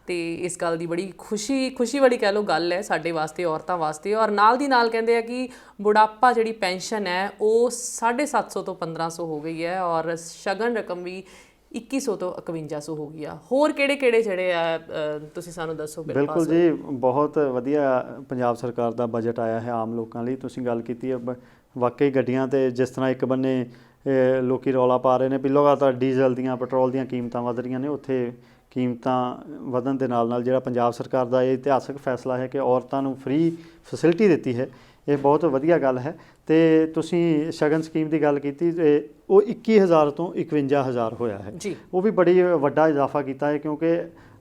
ਤੇ ਇਸ ਗੱਲ ਦੀ ਬੜੀ ਖੁਸ਼ੀ ਵਾਲੀ ਕਹਿ ਲਓ ਗੱਲ ਹੈ ਸਾਡੇ ਵਾਸਤੇ, ਔਰਤਾਂ ਵਾਸਤੇ। ਔਰ ਨਾਲ ਦੀ ਨਾਲ ਕਹਿੰਦੇ ਆ ਕਿ ਬੁਢਾਪਾ ਜਿਹੜੀ ਪੈਨਸ਼ਨ ਹੈ ਉਹ 750 ਤੋਂ 1500 ਹੋ ਗਈ ਹੈ, ਔਰ ਸ਼ਗਨ ਰਕਮ ਵੀ 2100 ਤੋਂ 5100 ਹੋ ਗਈ ਆ। ਹੋਰ ਕਿਹੜੇ ਜਿਹੜੇ ਆ ਤੁਸੀਂ ਸਾਨੂੰ ਦੱਸੋ। ਬਿਲਕੁਲ ਜੀ, ਬਹੁਤ ਵਧੀਆ ਪੰਜਾਬ ਸਰਕਾਰ ਦਾ ਬਜਟ ਆਇਆ ਹੈ ਆਮ ਲੋਕਾਂ ਲਈ। ਤੁਸੀਂ ਗੱਲ ਕੀਤੀ ਹੈ, ਵਾਕਈ ਗੱਡੀਆਂ ਤੇ ਜਿਸ ਤਰ੍ਹਾਂ ਇੱਕ ਬੰਨੇ ਲੋਕੀ ਰੌਲਾ ਪਾ ਰਹੇ ਨੇ ਵੀ ਲਗਾਤਾਰ ਡੀਜ਼ਲ ਦੀਆਂ, ਪੈਟਰੋਲ ਦੀਆਂ ਕੀਮਤਾਂ ਵਧ ਰਹੀਆਂ ਨੇ, ਉੱਥੇ ਕੀਮਤਾਂ ਵਧਣ ਦੇ ਨਾਲ ਜਿਹੜਾ ਪੰਜਾਬ ਸਰਕਾਰ ਦਾ ਇਹ ਇਤਿਹਾਸਕ ਫੈਸਲਾ ਹੈ ਕਿ ਔਰਤਾਂ ਨੂੰ ਫ੍ਰੀ ਫੈਸਿਲਿਟੀ ਦਿੱਤੀ ਹੈ, ਇਹ ਬਹੁਤ ਵਧੀਆ ਗੱਲ ਹੈ। ਤੇ ਤੁਸੀਂ ਸ਼ਗਨ ਸਕੀਮ ਦੀ ਗੱਲ ਕੀਤੀ, ਉਹ 21000 ਤੋਂ 51000 ਹੋਇਆ ਹੈ। ਉਹ ਵੀ ਬੜੀ ਵੱਡਾ ਇਜ਼ਾਫਾ ਕੀਤਾ ਹੈ, ਕਿਉਂਕਿ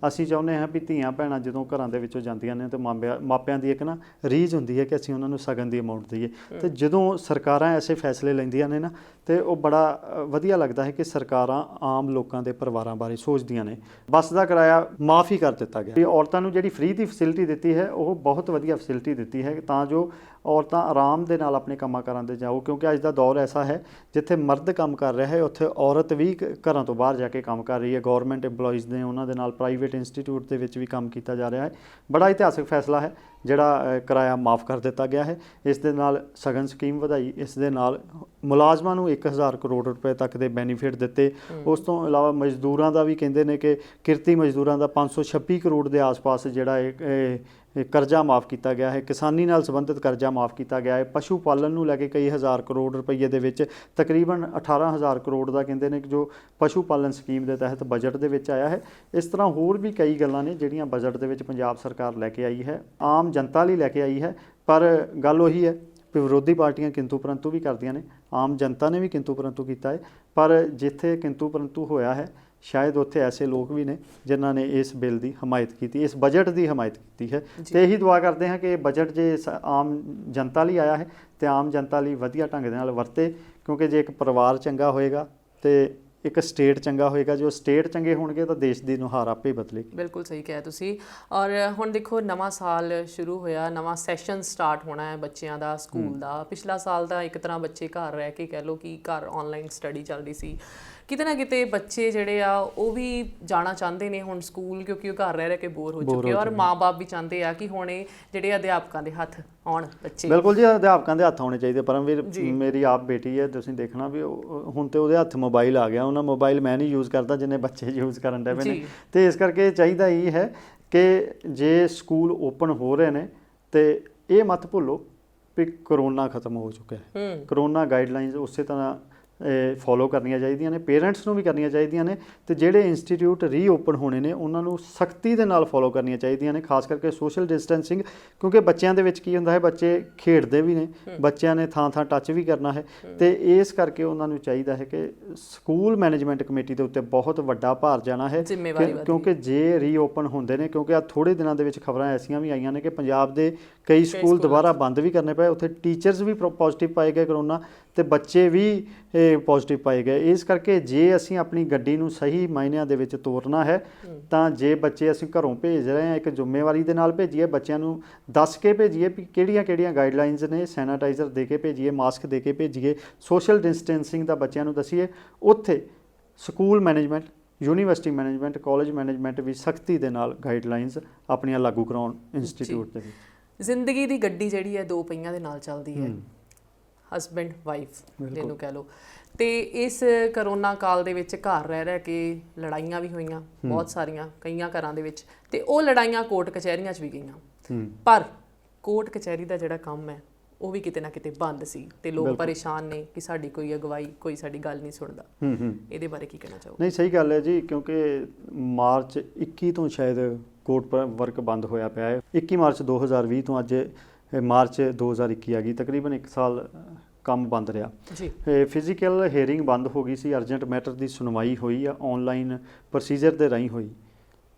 ਅਸੀਂ ਚਾਹੁੰਦੇ ਹਾਂ ਵੀ ਧੀਆਂ ਭੈਣਾਂ ਜਦੋਂ ਘਰਾਂ ਦੇ ਵਿੱਚੋਂ ਜਾਂਦੀਆਂ ਨੇ ਤਾਂ ਮਾਪਿਆਂ ਦੀ ਇੱਕ ਨਾ ਰੀਝ ਹੁੰਦੀ ਹੈ ਕਿ ਅਸੀਂ ਉਹਨਾਂ ਨੂੰ ਸ਼ਗਨ ਦੀ ਅਮਾਊਂਟ ਦਈਏ। ਤੇ ਜਦੋਂ ਸਰਕਾਰਾਂ ਐਸੇ ਫੈਸਲੇ ਲੈਂਦੀਆਂ ਨੇ ਨਾ, ਤੇ ਉਹ ਬੜਾ ਵਧੀਆ ਲੱਗਦਾ ਹੈ ਕਿ ਸਰਕਾਰਾਂ ਆਮ ਲੋਕਾਂ ਦੇ ਪਰਿਵਾਰਾਂ ਬਾਰੇ ਸੋਚਦੀਆਂ ਨੇ। ਬੱਸ ਦਾ ਕਿਰਾਇਆ ਮਾਫ ਹੀ ਕਰ ਦਿੱਤਾ ਗਿਆ। ਔਰਤਾਂ ਨੂੰ ਜਿਹੜੀ ਫ੍ਰੀ ਦੀ ਫੈਸਿਲਿਟੀ ਦਿੱਤੀ ਹੈ, ਉਹ ਬਹੁਤ ਵਧੀਆ ਫੈਸਿਲਿਟੀ ਦਿੱਤੀ ਹੈ, ਤਾਂ ਜੋ ਔਰਤਾਂ ਆਰਾਮ ਦੇ ਨਾਲ ਆਪਣੇ ਕੰਮਾਂ ਕਾਰਾਂ 'ਤੇ ਜਾਓ। ਕਿਉਂਕਿ ਅੱਜ ਦਾ ਦੌਰ ਐਸਾ ਹੈ ਜਿੱਥੇ ਮਰਦ ਕੰਮ ਕਰ ਰਿਹਾ ਹੈ, ਉੱਥੇ ਔਰਤ ਵੀ ਘਰਾਂ ਤੋਂ ਬਾਹਰ ਜਾ ਕੇ ਕੰਮ ਕਰ ਰਹੀ ਹੈ। ਗੌਰਮੈਂਟ EMPLOYEES ਨੇ, ਉਹਨਾਂ ਦੇ ਨਾਲ ਪ੍ਰਾਈਵੇਟ ਇੰਸਟੀਟਿਊਟ ਦੇ ਵਿੱਚ ਵੀ ਕੰਮ ਕੀਤਾ ਜਾ ਰਿਹਾ ਹੈ। ਬੜਾ ਇਤਿਹਾਸਕ ਫੈਸਲਾ ਹੈ ਜਿਹੜਾ ਕਿਰਾਇਆ ਮਾਫ ਕਰ ਦਿੱਤਾ ਗਿਆ ਹੈ। ਇਸ ਦੇ ਨਾਲ ਸ਼ਗਨ ਸਕੀਮ ਵਧਾਈ, ਇਸ ਦੇ ਨਾਲ ਮੁਲਾਜ਼ਮਾਂ ਨੂੰ 1000 ਕਰੋੜ ਰੁਪਏ ਤੱਕ ਦੇ ਬੈਨੀਫਿਟ ਦਿੱਤੇ। ਉਸ ਤੋਂ ਇਲਾਵਾ ਮਜ਼ਦੂਰਾਂ ਦਾ ਵੀ ਕਹਿੰਦੇ ਨੇ ਕਿ ਕਿਰਤੀ ਮਜ਼ਦੂਰਾਂ ਦਾ 526 ਕਰੋੜ ਦੇ ਆਸ-ਪਾਸ ਜਿਹੜਾ ਇਹ ਕਰਜ਼ਾ ਮਾਫ ਕੀਤਾ ਗਿਆ ਹੈ। ਕਿਸਾਨੀ ਨਾਲ ਸੰਬੰਧਿਤ ਕਰਜ਼ਾ ਮਾਫ ਕੀਤਾ ਗਿਆ ਹੈ। ਪਸ਼ੂ ਪਾਲਣ ਨੂੰ ਲੈ ਕੇ ਕਈ ਹਜ਼ਾਰ ਕਰੋੜ ਰੁਪਏ ਦੇ ਵਿੱਚ ਤਕਰੀਬਨ 18000 ਕਰੋੜ ਦਾ ਕਹਿੰਦੇ ਨੇ ਕਿ ਜੋ ਪਸ਼ੂ ਪਾਲਣ ਸਕੀਮ ਦੇ ਤਹਿਤ ਬਜਟ ਦੇ ਵਿੱਚ ਆਇਆ ਹੈ। ਇਸ ਤਰ੍ਹਾਂ ਹੋਰ ਵੀ ਕਈ ਗੱਲਾਂ ਨੇ ਜਿਹੜੀਆਂ ਬਜਟ ਦੇ ਵਿੱਚ ਪੰਜਾਬ ਸਰਕਾਰ ਲੈ ਕੇ ਆਈ ਹੈ, ਆਮ ਜਨਤਾ ਲਈ ਲੈ ਕੇ ਆਈ ਹੈ। ਪਰ ਗੱਲ ਉਹੀ ਹੈ ਕਿ ਵਿਰੋਧੀ ਪਾਰਟੀਆਂ ਕਿੰਤੂ ਪਰੰਤੂ ਵੀ ਕਰਦੀਆਂ ਨੇ, ਆਮ ਜਨਤਾ ਨੇ ਵੀ ਕਿੰਤੂ ਪਰੰਤੂ ਕੀਤਾ ਹੈ। ਪਰ ਜਿੱਥੇ ਕਿੰਤੂ ਪਰੰਤੂ ਹੋਇਆ ਹੈ, ਸ਼ਾਇਦ ਉੱਥੇ ਐਸੇ ਲੋਕ ਵੀ ਨੇ ਜਿਨ੍ਹਾਂ ਨੇ ਇਸ ਬਿੱਲ ਦੀ ਹਮਾਇਤ ਕੀਤੀ, ਇਸ ਬਜਟ ਦੀ ਹਮਾਇਤ ਕੀਤੀ ਹੈ। ਤੇ ਇਹੀ ਦੁਆ ਕਰਦੇ ਹਾਂ ਕਿ ਇਹ ਬਜਟ ਜੇ ਆਮ ਜਨਤਾ ਲਈ ਆਇਆ ਹੈ ਤੇ ਆਮ ਜਨਤਾ ਲਈ ਵਧੀਆ ਢੰਗ ਦੇ ਨਾਲ ਵਰਤੇ, ਕਿਉਂਕਿ ਜੇ ਇੱਕ ਪਰਿਵਾਰ ਚੰਗਾ ਹੋਏਗਾ ਤੇ ਇੱਕ ਸਟੇਟ ਚੰਗਾ ਹੋਏਗਾ। ਜੋ ਸਟੇਟ ਚੰਗੇ ਹੋਣਗੇ ਤਾਂ ਦੇਸ਼ ਦੀ ਨੁਹਾਰ ਆਪੇ ਬਦਲੇਗੀ। ਬਿਲਕੁਲ ਸਹੀ ਕਿਹਾ ਤੁਸੀਂ। ਔਰ ਹੁਣ ਦੇਖੋ, ਨਵਾਂ ਸਾਲ ਸ਼ੁਰੂ ਹੋਇਆ, ਨਵਾਂ ਸੈਸ਼ਨ ਸਟਾਰਟ ਹੋਣਾ ਹੈ ਬੱਚਿਆਂ ਦਾ, ਸਕੂਲ ਦਾ। ਪਿਛਲਾ ਸਾਲ ਤਾਂ ਇੱਕ ਤਰ੍ਹਾਂ ਬੱਚੇ ਘਰ ਰਹਿ ਕੇ, ਕਹਿ ਲਓ ਕਿ ਘਰ ਆਨਲਾਈਨ ਸਟੱਡੀ ਚੱਲ ਰਹੀ ਸੀ। ਕਿਤੇ ਨਾ ਕਿਤੇ ਬੱਚੇ ਜਿਹੜੇ ਆ ਉਹ ਵੀ ਜਾਣਾ ਚਾਹੁੰਦੇ ਨੇ ਹੁਣ ਸਕੂਲ, ਕਿਉਂਕਿ ਉਹ ਘਰ ਰਹਿ ਕੇ ਬੋਰ ਹੋ ਚੁੱਕੇ। ਔਰ ਮਾਂ-ਬਾਪ ਵੀ ਚਾਹੁੰਦੇ ਆ ਕਿ ਹੁਣ ਇਹ ਜਿਹੜੇ ਅਧਿਆਪਕਾਂ ਦੇ ਹੱਥ ਆਉਣ ਬੱਚੇ। ਬਿਲਕੁਲ ਜੀ, ਅਧਿਆਪਕਾਂ ਦੇ ਹੱਥ ਆਉਣੇ ਚਾਹੀਦੇ। ਪਰਮਵੀਰ, ਮੇਰੀ ਆਪ ਬੇਟੀ ਹੈ, ਤੁਸੀਂ ਦੇਖਣਾ ਵੀ ਹੁਣ ਤੇ ਉਹਦੇ ਹੱਥ ਮੋਬਾਈਲ ਆ ਗਿਆ। ਉਹਨਾਂ ਮੋਬਾਈਲ ਮੈਂ ਨਹੀਂ ਯੂਜ਼ ਕਰਦਾ ਜਿੰਨੇ ਬੱਚੇ ਯੂਜ਼ ਕਰਨ ਡਏ ਪਏ ਨੇ। ਤੇ ਇਸ ਕਰਕੇ ਚਾਹੀਦਾ ਇਹ ਹੈ ਕਿ ਜੇ ਸਕੂਲ ਓਪਨ ਹੋ ਰਹੇ ਨੇ ਤੇ ਇਹ ਮਤ ਭੁੱਲੋ ਵੀ ਕਰੋਨਾ ਖਤਮ ਹੋ ਚੁੱਕਿਆ ਹੈ। ਕਰੋਨਾ ਗਾਈਡਲਾਈਨਸ ਉਸੇ ਤਰ੍ਹਾਂ ਫੋਲੋ ਕਰਨੀਆਂ ਚਾਹੀਦੀਆਂ ਨੇ, ਪੇਰੈਂਟਸ ਨੂੰ ਵੀ ਕਰਨੀਆਂ ਚਾਹੀਦੀਆਂ ਨੇ, ਤੇ ਜਿਹੜੇ ਇੰਸਟੀਚਿਊਟ ਰੀਓਪਨ ਹੋਣੇ ਨੇ ਉਹਨਾਂ ਨੂੰ ਸਖਤੀ ਦੇ ਨਾਲ ਫੋਲੋ ਕਰਨੀਆਂ ਚਾਹੀਦੀਆਂ ਨੇ, ਖਾਸ ਕਰਕੇ ਸੋਸ਼ਲ ਡਿਸਟੈਂਸਿੰਗ, ਕਿਉਂਕਿ ਬੱਚਿਆਂ ਦੇ ਵਿੱਚ ਕੀ ਹੁੰਦਾ ਹੈ, ਬੱਚੇ ਖੇਡਦੇ ਵੀ ਨੇ, ਬੱਚਿਆਂ ਨੇ ਥਾਂ ਥਾਂ ਟੱਚ ਵੀ ਕਰਨਾ ਹੈ, ਤੇ ਇਸ ਕਰਕੇ ਉਹਨਾਂ ਨੂੰ ਚਾਹੀਦਾ ਹੈ ਕਿ ਸਕੂਲ ਮੈਨੇਜਮੈਂਟ ਕਮੇਟੀ ਦੇ ਉੱਤੇ ਬਹੁਤ ਵੱਡਾ ਭਾਰ ਜਾਣਾ ਹੈ, ਕਿਉਂਕਿ ਜੇ ਰੀਓਪਨ ਹੁੰਦੇ ਨੇ, ਕਿਉਂਕਿ ਆ ਥੋੜੇ ਦਿਨਾਂ ਦੇ ਵਿੱਚ ਖਬਰਾਂ ਐਸੀਆਂ ਵੀ ਆਈਆਂ ਨੇ ਕਿ ਪੰਜਾਬ ਦੇ ਕਈ ਸਕੂਲ ਦੁਬਾਰਾ ਬੰਦ ਵੀ ਕਰਨੇ ਪਏ, ਉੱਥੇ ਟੀਚਰਸ ਵੀ ਪੋਜ਼ਿਟਿਵ ਪਾਏ ਗਏ ਕਰੋਨਾ, ਤੇ ਬੱਚੇ ਵੀ ਪੋਜ਼ਿਟਿਵ ਪਾਏ ਗਏ। ਇਸ ਕਰਕੇ ਜੇ ਅਸੀਂ ਆਪਣੀ ਗੱਡੀ ਨੂੰ ਸਹੀ ਮਾਇਨਿਆਂ ਦੇ ਵਿੱਚ ਤੋਰਨਾ ਹੈ ਤਾਂ ਜੇ ਬੱਚੇ ਅਸੀਂ ਘਰੋਂ ਭੇਜ ਰਹੇ ਹਾਂ, ਇੱਕ ਜ਼ਿੰਮੇਵਾਰੀ ਦੇ ਨਾਲ ਭੇਜੀਏ, ਬੱਚਿਆਂ ਨੂੰ ਦੱਸ ਕੇ ਭੇਜੀਏ ਵੀ ਕਿਹੜੀਆਂ ਗਾਈਡਲਾਈਨਸ ਨੇ, ਸੈਨਾਟਾਈਜ਼ਰ ਦੇ ਕੇ ਭੇਜੀਏ, ਮਾਸਕ ਦੇ ਕੇ ਭੇਜੀਏ, ਸੋਸ਼ਲ ਡਿਸਟੈਂਸਿੰਗ ਦਾ ਬੱਚਿਆਂ ਨੂੰ ਦੱਸੀਏ। ਉੱਥੇ school management, university management, college management ਵੀ ਸਖਤੀ ਦੇ ਨਾਲ ਗਾਈਡਲਾਈਨਸ ਆਪਣੀਆਂ ਲਾਗੂ ਕਰਾਉਣ ਇੰਸਟੀਚਿਊਟ ਦੇ ਵਿੱਚ। ਜ਼ਿੰਦਗੀ ਦੀ ਗੱਡੀ ਜਿਹੜੀ ਹੈ ਦੋ ਪਹੀਆਂ ਦੇ ਨਾਲ ਚੱਲਦੀ ਹੈ, ਹਸਬੈਂਡ ਵਾਈਫ ਜਿਹਨੂੰ ਕਹਿ ਲਓ, ਤੇ ਇਸ ਕਰੋਨਾ ਕਾਲ ਦੇ ਵਿੱਚ ਘਰ ਰਹਿ ਕੇ ਲੜਾਈਆਂ ਵੀ ਹੋਈਆਂ ਬਹੁਤ ਸਾਰੀਆਂ, ਕਈਆਂ ਘਰਾਂ ਦੇ ਵਿੱਚ, ਤੇ ਉਹ ਲੜਾਈਆਂ ਕੋਰਟ ਕਚਹਿਰੀਆਂ 'ਚ ਵੀ ਗਈਆਂ, ਪਰ ਕੋਰਟ ਕਚਹਿਰੀ ਦਾ ਜਿਹੜਾ ਕੰਮ ਹੈ ਉਹ ਵੀ ਕਿਤੇ ਨਾ ਕਿਤੇ ਬੰਦ ਸੀ, ਤੇ ਲੋਕ ਪਰੇਸ਼ਾਨ ਨੇ ਕਿ ਸਾਡੀ ਕੋਈ ਅਗਵਾਈ, ਕੋਈ ਸਾਡੀ ਗੱਲ ਨਹੀਂ ਸੁਣਦਾ। ਇਹਦੇ ਬਾਰੇ ਕੀ ਕਹਿਣਾ ਚਾਹੋਗੇ? ਨਹੀਂ, ਸਹੀ ਗੱਲ ਹੈ ਜੀ, ਕਿਉਂਕਿ ਮਾਰਚ 21 ਤੋਂ ਸ਼ਾਇਦ ਕੋਰਟ ਵਰਕ ਬੰਦ ਹੋਇਆ ਪਿਆ ਹੈ। 21 ਮਾਰਚ 2020 ਤੋਂ ਅੱਜ ਮਾਰਚ 2021 ਆ ਗਈ, ਤਕਰੀਬਨ 1 ਸਾਲ ਕੰਮ ਬੰਦ ਰਿਹਾ ਜੀ। ਫਿਜ਼ੀਕਲ ਹੀਅਰਿੰਗ ਬੰਦ ਹੋ ਗਈ ਸੀ, ਅਰਜੈਂਟ ਮੈਟਰ ਦੀ ਸੁਣਵਾਈ ਹੋਈ ਆ, ਆਨਲਾਈਨ ਪ੍ਰੋਸੀਜਰ ਦੇ ਰਾਹੀਂ ਹੋਈ।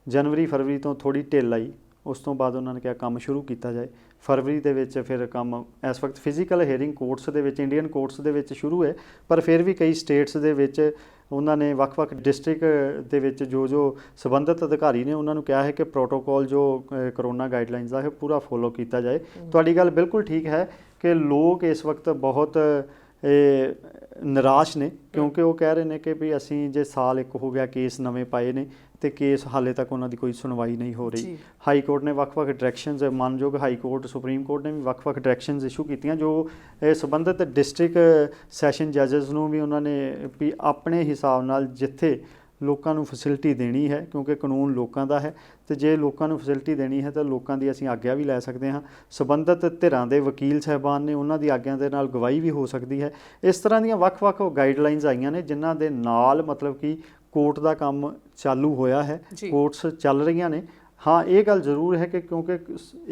ਜਨਵਰੀ ਫਰਵਰੀ ਤੋਂ ਥੋੜੀ ਢਿੱਲ ਆਈ, ਉਸ ਤੋਂ ਬਾਅਦ ਉਹਨਾਂ ਨੇ ਕਿਹਾ ਕੰਮ ਸ਼ੁਰੂ ਕੀਤਾ ਜਾਏ। ਫਰਵਰੀ ਦੇ ਵਿੱਚ ਫਿਰ ਕੰਮ ਇਸ ਵਕਤ ਫਿਜ਼ੀਕਲ ਹੀਅਰਿੰਗ ਕੋਰਟਸ ਦੇ ਵਿੱਚ, ਇੰਡੀਅਨ ਕੋਰਟਸ ਦੇ ਵਿੱਚ ਸ਼ੁਰੂ ਹੈ, ਪਰ ਫਿਰ ਵੀ ਕਈ ਸਟੇਟਸ ਦੇ ਵਿੱਚ ਉਹਨਾਂ ਨੇ ਵੱਖ-ਵੱਖ ਡਿਸਟ੍ਰਿਕਟ ਦੇ ਵਿੱਚ ਜੋ ਸੰਬੰਧਿਤ ਅਧਿਕਾਰੀ ਨੇ ਉਹਨਾਂ ਨੂੰ ਕਿਹਾ ਹੈ ਕਿ ਪ੍ਰੋਟੋਕੋਲ ਜੋ ਕਰੋਨਾ ਗਾਈਡਲਾਈਨਸ ਦਾ ਹੈ ਪੂਰਾ ਫੋਲੋ ਕੀਤਾ ਜਾਏ। ਤੁਹਾਡੀ ਗੱਲ ਬਿਲਕੁਲ ਠੀਕ ਹੈ ਕਿ ਲੋਕ ਇਸ ਵਕਤ ਬਹੁਤ ਨਿਰਾਸ਼ ਨੇ, ਕਿਉਂਕਿ ਉਹ ਕਹਿ ਰਹੇ ਨੇ ਕਿ ਵੀ ਅਸੀਂ ਜੇ ਸਾਲ ਇੱਕ ਹੋ ਗਿਆ, ਕੇਸ ਨਵੇਂ ਪਾਏ ਨੇ ਤੇ ਕੇਸ ਹਾਲੇ ਤੱਕ ਉਹਨਾਂ ਦੀ ਕੋਈ ਸੁਣਵਾਈ ਨਹੀਂ ਹੋ ਰਹੀ। ਹਾਈ ਕੋਰਟ ਨੇ ਵੱਖ-ਵੱਖ ਡਾਇਰੈਕਸ਼ਨਸ, ਮਾਨਯੋਗ ਹਾਈ ਕੋਰਟ, ਸੁਪਰੀਮ ਕੋਰਟ ਨੇ ਵੀ ਵੱਖ-ਵੱਖ ਡਾਇਰੈਕਸ਼ਨਸ ਇਸ਼ੂ ਕੀਤੀਆਂ, ਜੋ ਸੰਬੰਧਿਤ ਡਿਸਟ੍ਰਿਕਟ ਸੈਸ਼ਨ ਜੱਜਸ ਨੂੰ ਵੀ ਉਹਨਾਂ ਨੇ ਵੀ ਆਪਣੇ ਹਿਸਾਬ ਨਾਲ ਜਿੱਥੇ ਲੋਕਾਂ ਨੂੰ ਫੈਸਿਲਿਟੀ ਦੇਣੀ ਹੈ, ਕਿਉਂਕਿ ਕਾਨੂੰਨ ਲੋਕਾਂ ਦਾ ਹੈ, ਤੇ ਜੇ ਲੋਕਾਂ ਨੂੰ ਫੈਸਿਲਿਟੀ ਦੇਣੀ ਹੈ ਤਾਂ ਲੋਕਾਂ ਦੀ ਅਸੀਂ ਆਗਿਆ ਵੀ ਲੈ ਸਕਦੇ ਹਾਂ। ਸੰਬੰਧਿਤ ਧਿਰਾਂ ਦੇ ਵਕੀਲ ਸਾਹਿਬਾਨ ਨੇ, ਉਹਨਾਂ ਦੀ ਆਗਿਆ ਦੇ ਨਾਲ ਗਵਾਹੀ ਵੀ ਹੋ ਸਕਦੀ ਹੈ। ਇਸ ਤਰ੍ਹਾਂ ਦੀਆਂ ਵੱਖ-ਵੱਖ ਗਾਈਡਲਾਈਨਸ ਆਈਆਂ ਨੇ ਜਿਨ੍ਹਾਂ ਦੇ ਨਾਲ ਮਤਲਬ ਕਿ ਕੋਰਟ ਦਾ ਕੰਮ ਚਾਲੂ ਹੋਇਆ ਹੈ, ਕੋਰਟਸ ਚੱਲ ਰਹੀਆਂ ਨੇ। ਹਾਂ, ਇਹ ਗੱਲ ਜ਼ਰੂਰ ਹੈ ਕਿ ਕਿਉਂਕਿ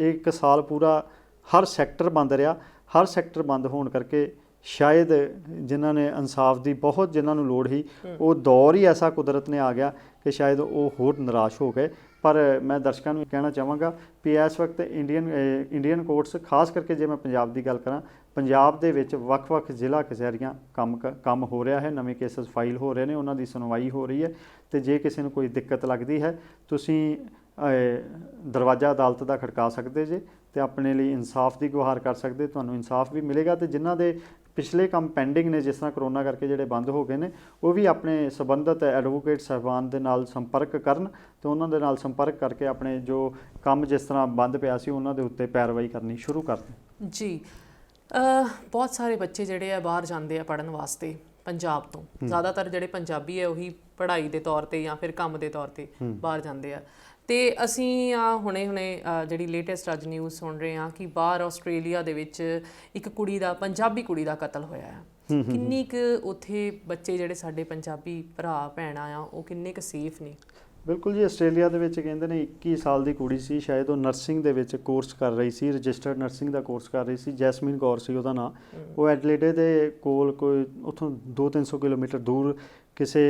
1 ਸਾਲ ਪੂਰਾ ਹਰ ਸੈਕਟਰ ਬੰਦ ਰਿਹਾ, ਹਰ ਸੈਕਟਰ ਬੰਦ ਹੋਣ ਕਰਕੇ ਸ਼ਾਇਦ ਜਿਨ੍ਹਾਂ ਨੇ ਇਨਸਾਫ ਦੀ ਬਹੁਤ ਜਿਨ੍ਹਾਂ ਨੂੰ ਲੋੜ ਸੀ, ਉਹ ਦੌਰ ਹੀ ਐਸਾ ਕੁਦਰਤ ਨੇ ਆ ਗਿਆ ਕਿ ਸ਼ਾਇਦ ਉਹ ਹੋਰ ਨਿਰਾਸ਼ ਹੋ ਗਏ। ਪਰ ਮੈਂ ਦਰਸ਼ਕਾਂ ਨੂੰ ਕਹਿਣਾ ਚਾਹਾਂਗਾ ਵੀ ਇਸ ਵਕਤ ਇੰਡੀਅਨ ਕੋਰਟਸ, ਖਾਸ ਕਰਕੇ ਜੇ ਮੈਂ ਪੰਜਾਬ ਦੀ ਗੱਲ ਕਰਾਂ, ਪੰਜਾਬ ਦੇ ਵਿੱਚ ਵੱਖ-ਵੱਖ ਜ਼ਿਲ੍ਹਾ ਕਚਹਿਰੀਆਂ ਕੰਮ ਹੋ ਰਿਹਾ ਹੈ, ਨਵੇਂ ਕੇਸਸ ਫਾਈਲ ਹੋ ਰਹੇ ਨੇ, ਉਹਨਾਂ ਦੀ ਸੁਣਵਾਈ ਹੋ ਰਹੀ ਹੈ। ਤੇ ਜੇ ਕਿਸੇ ਨੂੰ ਕੋਈ ਦਿੱਕਤ ਲੱਗਦੀ ਹੈ, ਤੁਸੀਂ ਦਰਵਾਜ਼ਾ ਅਦਾਲਤ ਦਾ ਖੜਕਾ ਸਕਦੇ ਜੇ ਤੇ ਆਪਣੇ ਲਈ ਇਨਸਾਫ ਦੀ ਗੁਹਾਰ ਕਰ ਸਕਦੇ, ਤੁਹਾਨੂੰ ਇਨਸਾਫ ਵੀ ਮਿਲੇਗਾ। ਤੇ ਜਿਨ੍ਹਾਂ ਦੇ ਪਿਛਲੇ ਕੰਮ ਪੈਂਡਿੰਗ ਨੇ, ਜਿਸ ਤਰ੍ਹਾਂ ਕਰੋਨਾ ਕਰਕੇ ਜਿਹੜੇ ਬੰਦ ਹੋ ਗਏ ਨੇ, ਉਹ ਵੀ ਆਪਣੇ ਸੰਬੰਧਿਤ ਐਡਵੋਕੇਟ ਸਾਹਿਬਾਨ ਦੇ ਨਾਲ ਸੰਪਰਕ ਕਰਨ ਤੇ ਉਹਨਾਂ ਦੇ ਨਾਲ ਸੰਪਰਕ ਕਰਕੇ ਆਪਣੇ ਜੋ ਕੰਮ ਜਿਸ ਤਰ੍ਹਾਂ ਬੰਦ ਪਿਆ ਸੀ ਉਹਨਾਂ ਦੇ ਉੱਤੇ ਪੈਰਵਾਈ ਕਰਨੀ ਸ਼ੁਰੂ ਕਰ ਦੇਣ। ਜੀ। ਬਹੁਤ ਸਾਰੇ ਬੱਚੇ ਜਿਹੜੇ ਆ ਬਾਹਰ ਜਾਂਦੇ ਆ ਪੜ੍ਹਨ ਵਾਸਤੇ ਪੰਜਾਬ ਤੋਂ, ਜ਼ਿਆਦਾਤਰ ਜਿਹੜੇ ਪੰਜਾਬੀ ਹੈ ਉਹੀ ਪੜ੍ਹਾਈ ਦੇ ਤੌਰ ਤੇ ਜਾਂ ਫਿਰ ਕੰਮ ਦੇ ਤੌਰ ਤੇ ਬਾਹਰ ਜਾਂਦੇ ਆ। ਤੇ ਅਸੀਂ ਹੁਣੇ ਜਿਹੜੀ ਲੇਟੈਸਟ ਅੱਜ ਨਿਊਜ਼ ਸੁਣ ਰਹੇ ਹਾਂ ਕਿ ਬਾਹਰ ਆਸਟ੍ਰੇਲੀਆ ਦੇ ਵਿੱਚ ਇੱਕ ਪੰਜਾਬੀ ਕੁੜੀ ਦਾ ਕਤਲ ਹੋਇਆ ਹੈ। ਕਿੰਨੀ ਕੁ ਉੱਥੇ ਬੱਚੇ ਜਿਹੜੇ ਸਾਡੇ ਪੰਜਾਬੀ ਭਰਾ ਭੈਣਾਂ ਆ ਉਹ ਕਿੰਨੇ ਕੁ ਸੇਫ ਨੇ? ਬਿਲਕੁਲ ਜੀ, ਆਸਟ੍ਰੇਲੀਆ ਦੇ ਵਿੱਚ ਕਹਿੰਦੇ ਨੇ 21 ਸਾਲ ਦੀ ਕੁੜੀ ਸੀ, ਸ਼ਾਇਦ ਉਹ ਨਰਸਿੰਗ ਦੇ ਵਿੱਚ ਕੋਰਸ ਕਰ ਰਹੀ ਸੀ, ਰਜਿਸਟਰਡ ਨਰਸਿੰਗ ਦਾ ਕੋਰਸ ਕਰ ਰਹੀ ਸੀ। ਜੈਸਮੀਨ ਕੌਰ ਸੀ ਉਹਦਾ ਨਾਂ। ਉਹ ਐਡਲੇਡੇ ਦੇ ਕੋਲ ਕੋਈ ਉੱਥੋਂ 200-300 ਕਿਲੋਮੀਟਰ ਦੂਰ ਕਿਸੇ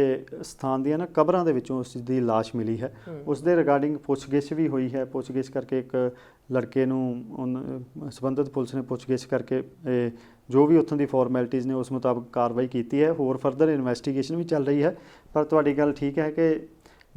ਸਥਾਨ ਦੀਆਂ ਕਬਰਾਂ ਦੇ ਵਿੱਚੋਂ ਉਸ ਦੀ ਲਾਸ਼ ਮਿਲੀ ਹੈ। ਉਸ ਦੇ ਰਿਗਾਰਡਿੰਗ ਪੁੱਛਗਿੱਛ ਵੀ ਹੋਈ ਹੈ। ਪੁੱਛਗਿੱਛ ਕਰਕੇ ਇੱਕ ਲੜਕੇ ਨੂੰ ਸੰਬੰਧਿਤ ਪੁਲਿਸ ਨੇ ਪੁੱਛਗਿੱਛ ਕਰਕੇ ਜੋ ਵੀ ਉੱਥੋਂ ਦੀ ਫਾਰਮੈਲਿਟੀਜ਼ ਨੇ ਉਸ ਮੁਤਾਬਕ ਕਾਰਵਾਈ ਕੀਤੀ ਹੈ। ਹੋਰ ਫਰਦਰ ਇਨਵੈਸਟੀਗੇਸ਼ਨ ਵੀ ਚੱਲ ਰਹੀ ਹੈ। ਪਰ ਤੁਹਾਡੀ ਗੱਲ ਠੀਕ ਹੈ ਕਿ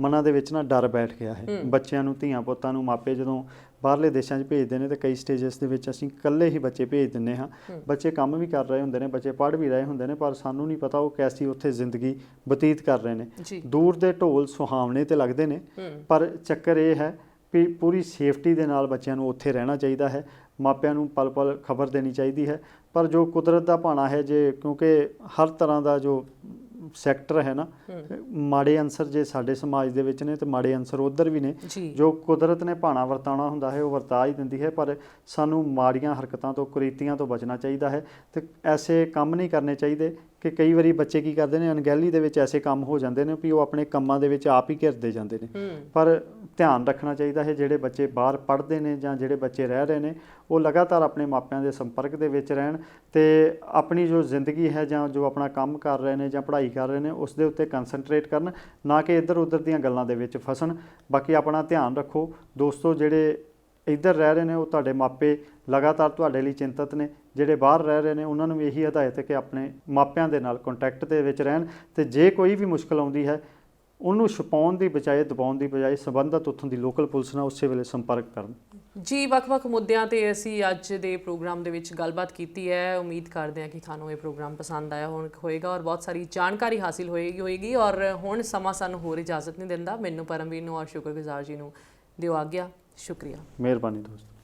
ਮਨਾਂ ਦੇ ਵਿੱਚ ਡਰ ਬੈਠ ਗਿਆ ਹੈ। ਬੱਚਿਆਂ ਨੂੰ, ਧੀਆਂ ਪੁੱਤਾਂ ਨੂੰ ਮਾਪੇ ਜਦੋਂ ਬਾਹਰਲੇ ਦੇਸ਼ਾਂ 'ਚ ਭੇਜਦੇ ਨੇ ਤਾਂ ਕਈ ਸਟੇਜਸ ਦੇ ਵਿੱਚ ਅਸੀਂ ਇਕੱਲੇ ਹੀ ਬੱਚੇ ਭੇਜ ਦਿੰਦੇ ਹਾਂ। ਬੱਚੇ ਕੰਮ ਵੀ ਕਰ ਰਹੇ ਹੁੰਦੇ ਨੇ, ਬੱਚੇ ਪੜ੍ਹ ਵੀ ਰਹੇ ਹੁੰਦੇ ਨੇ, ਪਰ ਸਾਨੂੰ ਨਹੀਂ ਪਤਾ ਉਹ ਕੈਸੀ ਉੱਥੇ ਜ਼ਿੰਦਗੀ ਬਤੀਤ ਕਰ ਰਹੇ ਨੇ। ਦੂਰ ਦੇ ਢੋਲ ਸੁਹਾਵਣੇ ਤੇ ਲੱਗਦੇ ਨੇ, ਪਰ ਚੱਕਰ ਇਹ ਹੈ ਵੀ ਪੂਰੀ ਸੇਫਟੀ ਦੇ ਨਾਲ ਬੱਚਿਆਂ ਨੂੰ ਉੱਥੇ ਰਹਿਣਾ ਚਾਹੀਦਾ ਹੈ। ਮਾਪਿਆਂ ਨੂੰ ਪਲ ਪਲ ਖਬਰ ਦੇਣੀ ਚਾਹੀਦੀ ਹੈ। ਪਰ ਜੋ ਕੁਦਰਤ ਦਾ ਭਾਣਾ ਹੈ, ਕਿਉਂਕਿ ਹਰ ਤਰ੍ਹਾਂ ਦਾ ਜੋ ਸੈਕਟਰ ਹੈ ਮਾੜੇ ਅੰਸਰ ਜੇ ਸਾਡੇ ਸਮਾਜ ਦੇ ਵਿੱਚ ਨੇ ਤੇ ਮਾੜੇ ਅੰਸਰ ਉੱਧਰ ਵੀ ਨੇ। ਜੋ ਕੁਦਰਤ ਨੇ ਭਾਣਾ ਵਰਤਾਉਣਾ ਹੁੰਦਾ ਹੈ ਉਹ ਵਰਤਾ ਹੀ ਦਿੰਦੀ ਹੈ, ਪਰ ਸਾਨੂੰ ਮਾੜੀਆਂ ਹਰਕਤਾਂ ਤੋਂ, ਕੁਰੀਤੀਆਂ ਤੋਂ ਬਚਣਾ ਚਾਹੀਦਾ ਹੈ ਤੇ ਐਸੇ ਕੰਮ ਨਹੀਂ ਕਰਨੇ ਚਾਹੀਦੇ ਕਿ ਕਈ ਵਾਰੀ ਬੱਚੇ ਕੀ ਕਰਦੇ ਨੇ, ਅਣਗਹਿਲੀ ਦੇ ਵਿੱਚ ਐਸੇ ਕੰਮ ਹੋ ਜਾਂਦੇ ਨੇ ਵੀ ਉਹ ਆਪਣੇ ਕੰਮਾਂ ਦੇ ਵਿੱਚ ਆਪ ਹੀ ਘਿਰਦੇ ਜਾਂਦੇ ਨੇ। ਪਰ ਧਿਆਨ ਰੱਖਣਾ ਚਾਹੀਦਾ ਹੈ, ਜਿਹੜੇ ਬੱਚੇ ਬਾਹਰ ਪੜ੍ਹਦੇ ਨੇ ਜਾਂ ਜਿਹੜੇ ਬੱਚੇ ਰਹਿ ਰਹੇ ਨੇ ਉਹ ਲਗਾਤਾਰ ਆਪਣੇ ਮਾਪਿਆਂ ਦੇ ਸੰਪਰਕ ਦੇ ਵਿੱਚ ਰਹਿਣ ਤੇ ਆਪਣੀ ਜੋ ਜ਼ਿੰਦਗੀ ਹੈ ਜਾਂ ਜੋ ਆਪਣਾ ਕੰਮ ਕਰ ਰਹੇ ਨੇ ਜਾਂ ਪੜ੍ਹਾਈ ਕਰ ਰਹੇ ਨੇ ਉਸ ਦੇ ਉੱਤੇ ਕੰਸੈਂਟਰੇਟ ਕਰਨ, ਨਾ ਕਿ ਇੱਧਰ ਉੱਧਰ ਦੀਆਂ ਗੱਲਾਂ ਦੇ ਵਿੱਚ ਫਸਣ। ਬਾਕੀ ਆਪਣਾ ਧਿਆਨ ਰੱਖੋ ਦੋਸਤੋ, ਜਿਹੜੇ ਇੱਧਰ ਰਹਿ ਰਹੇ ਨੇ ਉਹ ਤੁਹਾਡੇ ਮਾਪੇ ਲਗਾਤਾਰ ਤੁਹਾਡੇ ਲਈ ਚਿੰਤਤ ਨੇ, ਜਿਹੜੇ ਬਾਹਰ ਰਹਿ ਰਹੇ ਨੇ ਉਹਨਾਂ ਨੂੰ ਵੀ ਇਹੀ ਹਦਾਇਤ ਹੈ ਕਿ ਆਪਣੇ ਮਾਪਿਆਂ ਦੇ ਨਾਲ ਕੰਟੈਕਟ ਦੇ ਵਿੱਚ ਰਹਿਣ ਤੇ ਜੇ ਕੋਈ ਵੀ ਮੁਸ਼ਕਲ ਆਉਂਦੀ ਹੈ ਉਹਨੂੰ ਛੁਪਾਉਣ ਦੀ ਬਜਾਏ ਦਬਾਉਣ ਦੀ ਬਜਾਏ ਸੰਬੰਧਿਤ ਉੱਥੋਂ ਦੀ ਲੋਕਲ ਪੁਲਿਸ ਨਾਲ ਉਸੇ ਵੇਲੇ ਸੰਪਰਕ ਕਰਨ। ਜੀ, ਵੱਖ-ਵੱਖ ਮੁੱਦਿਆਂ ਤੇ ਅਸੀਂ ਅੱਜ ਦੇ ਪ੍ਰੋਗਰਾਮ ਦੇ ਵਿੱਚ ਗੱਲਬਾਤ ਕੀਤੀ ਹੈ। ਉਮੀਦ ਕਰਦੇ ਹਾਂ ਕਿ ਤੁਹਾਨੂੰ ਇਹ ਪ੍ਰੋਗਰਾਮ ਪਸੰਦ ਆਇਆ ਹੋਏਗਾ ਔਰ ਬਹੁਤ ਸਾਰੀ ਜਾਣਕਾਰੀ ਹਾਸਿਲ ਹੋਏਗੀ ਔਰ ਹੁਣ ਸਮਾਂ ਸਾਨੂੰ ਹੋਰ ਇਜਾਜ਼ਤ ਨਹੀਂ ਦਿੰਦਾ। ਮੈਨੂੰ ਪਰਮਵੀਰ ਨੂੰ ਔਰ ਸ਼ੁਕਰਗੁਜ਼ਾਰ ਜੀ ਨੂੰ ਦਿਓ ਆਗਿਆ। ਸ਼ੁਕਰੀਆ। ਮਿਹਰਬਾਨੀ ਦੋਸਤੋ।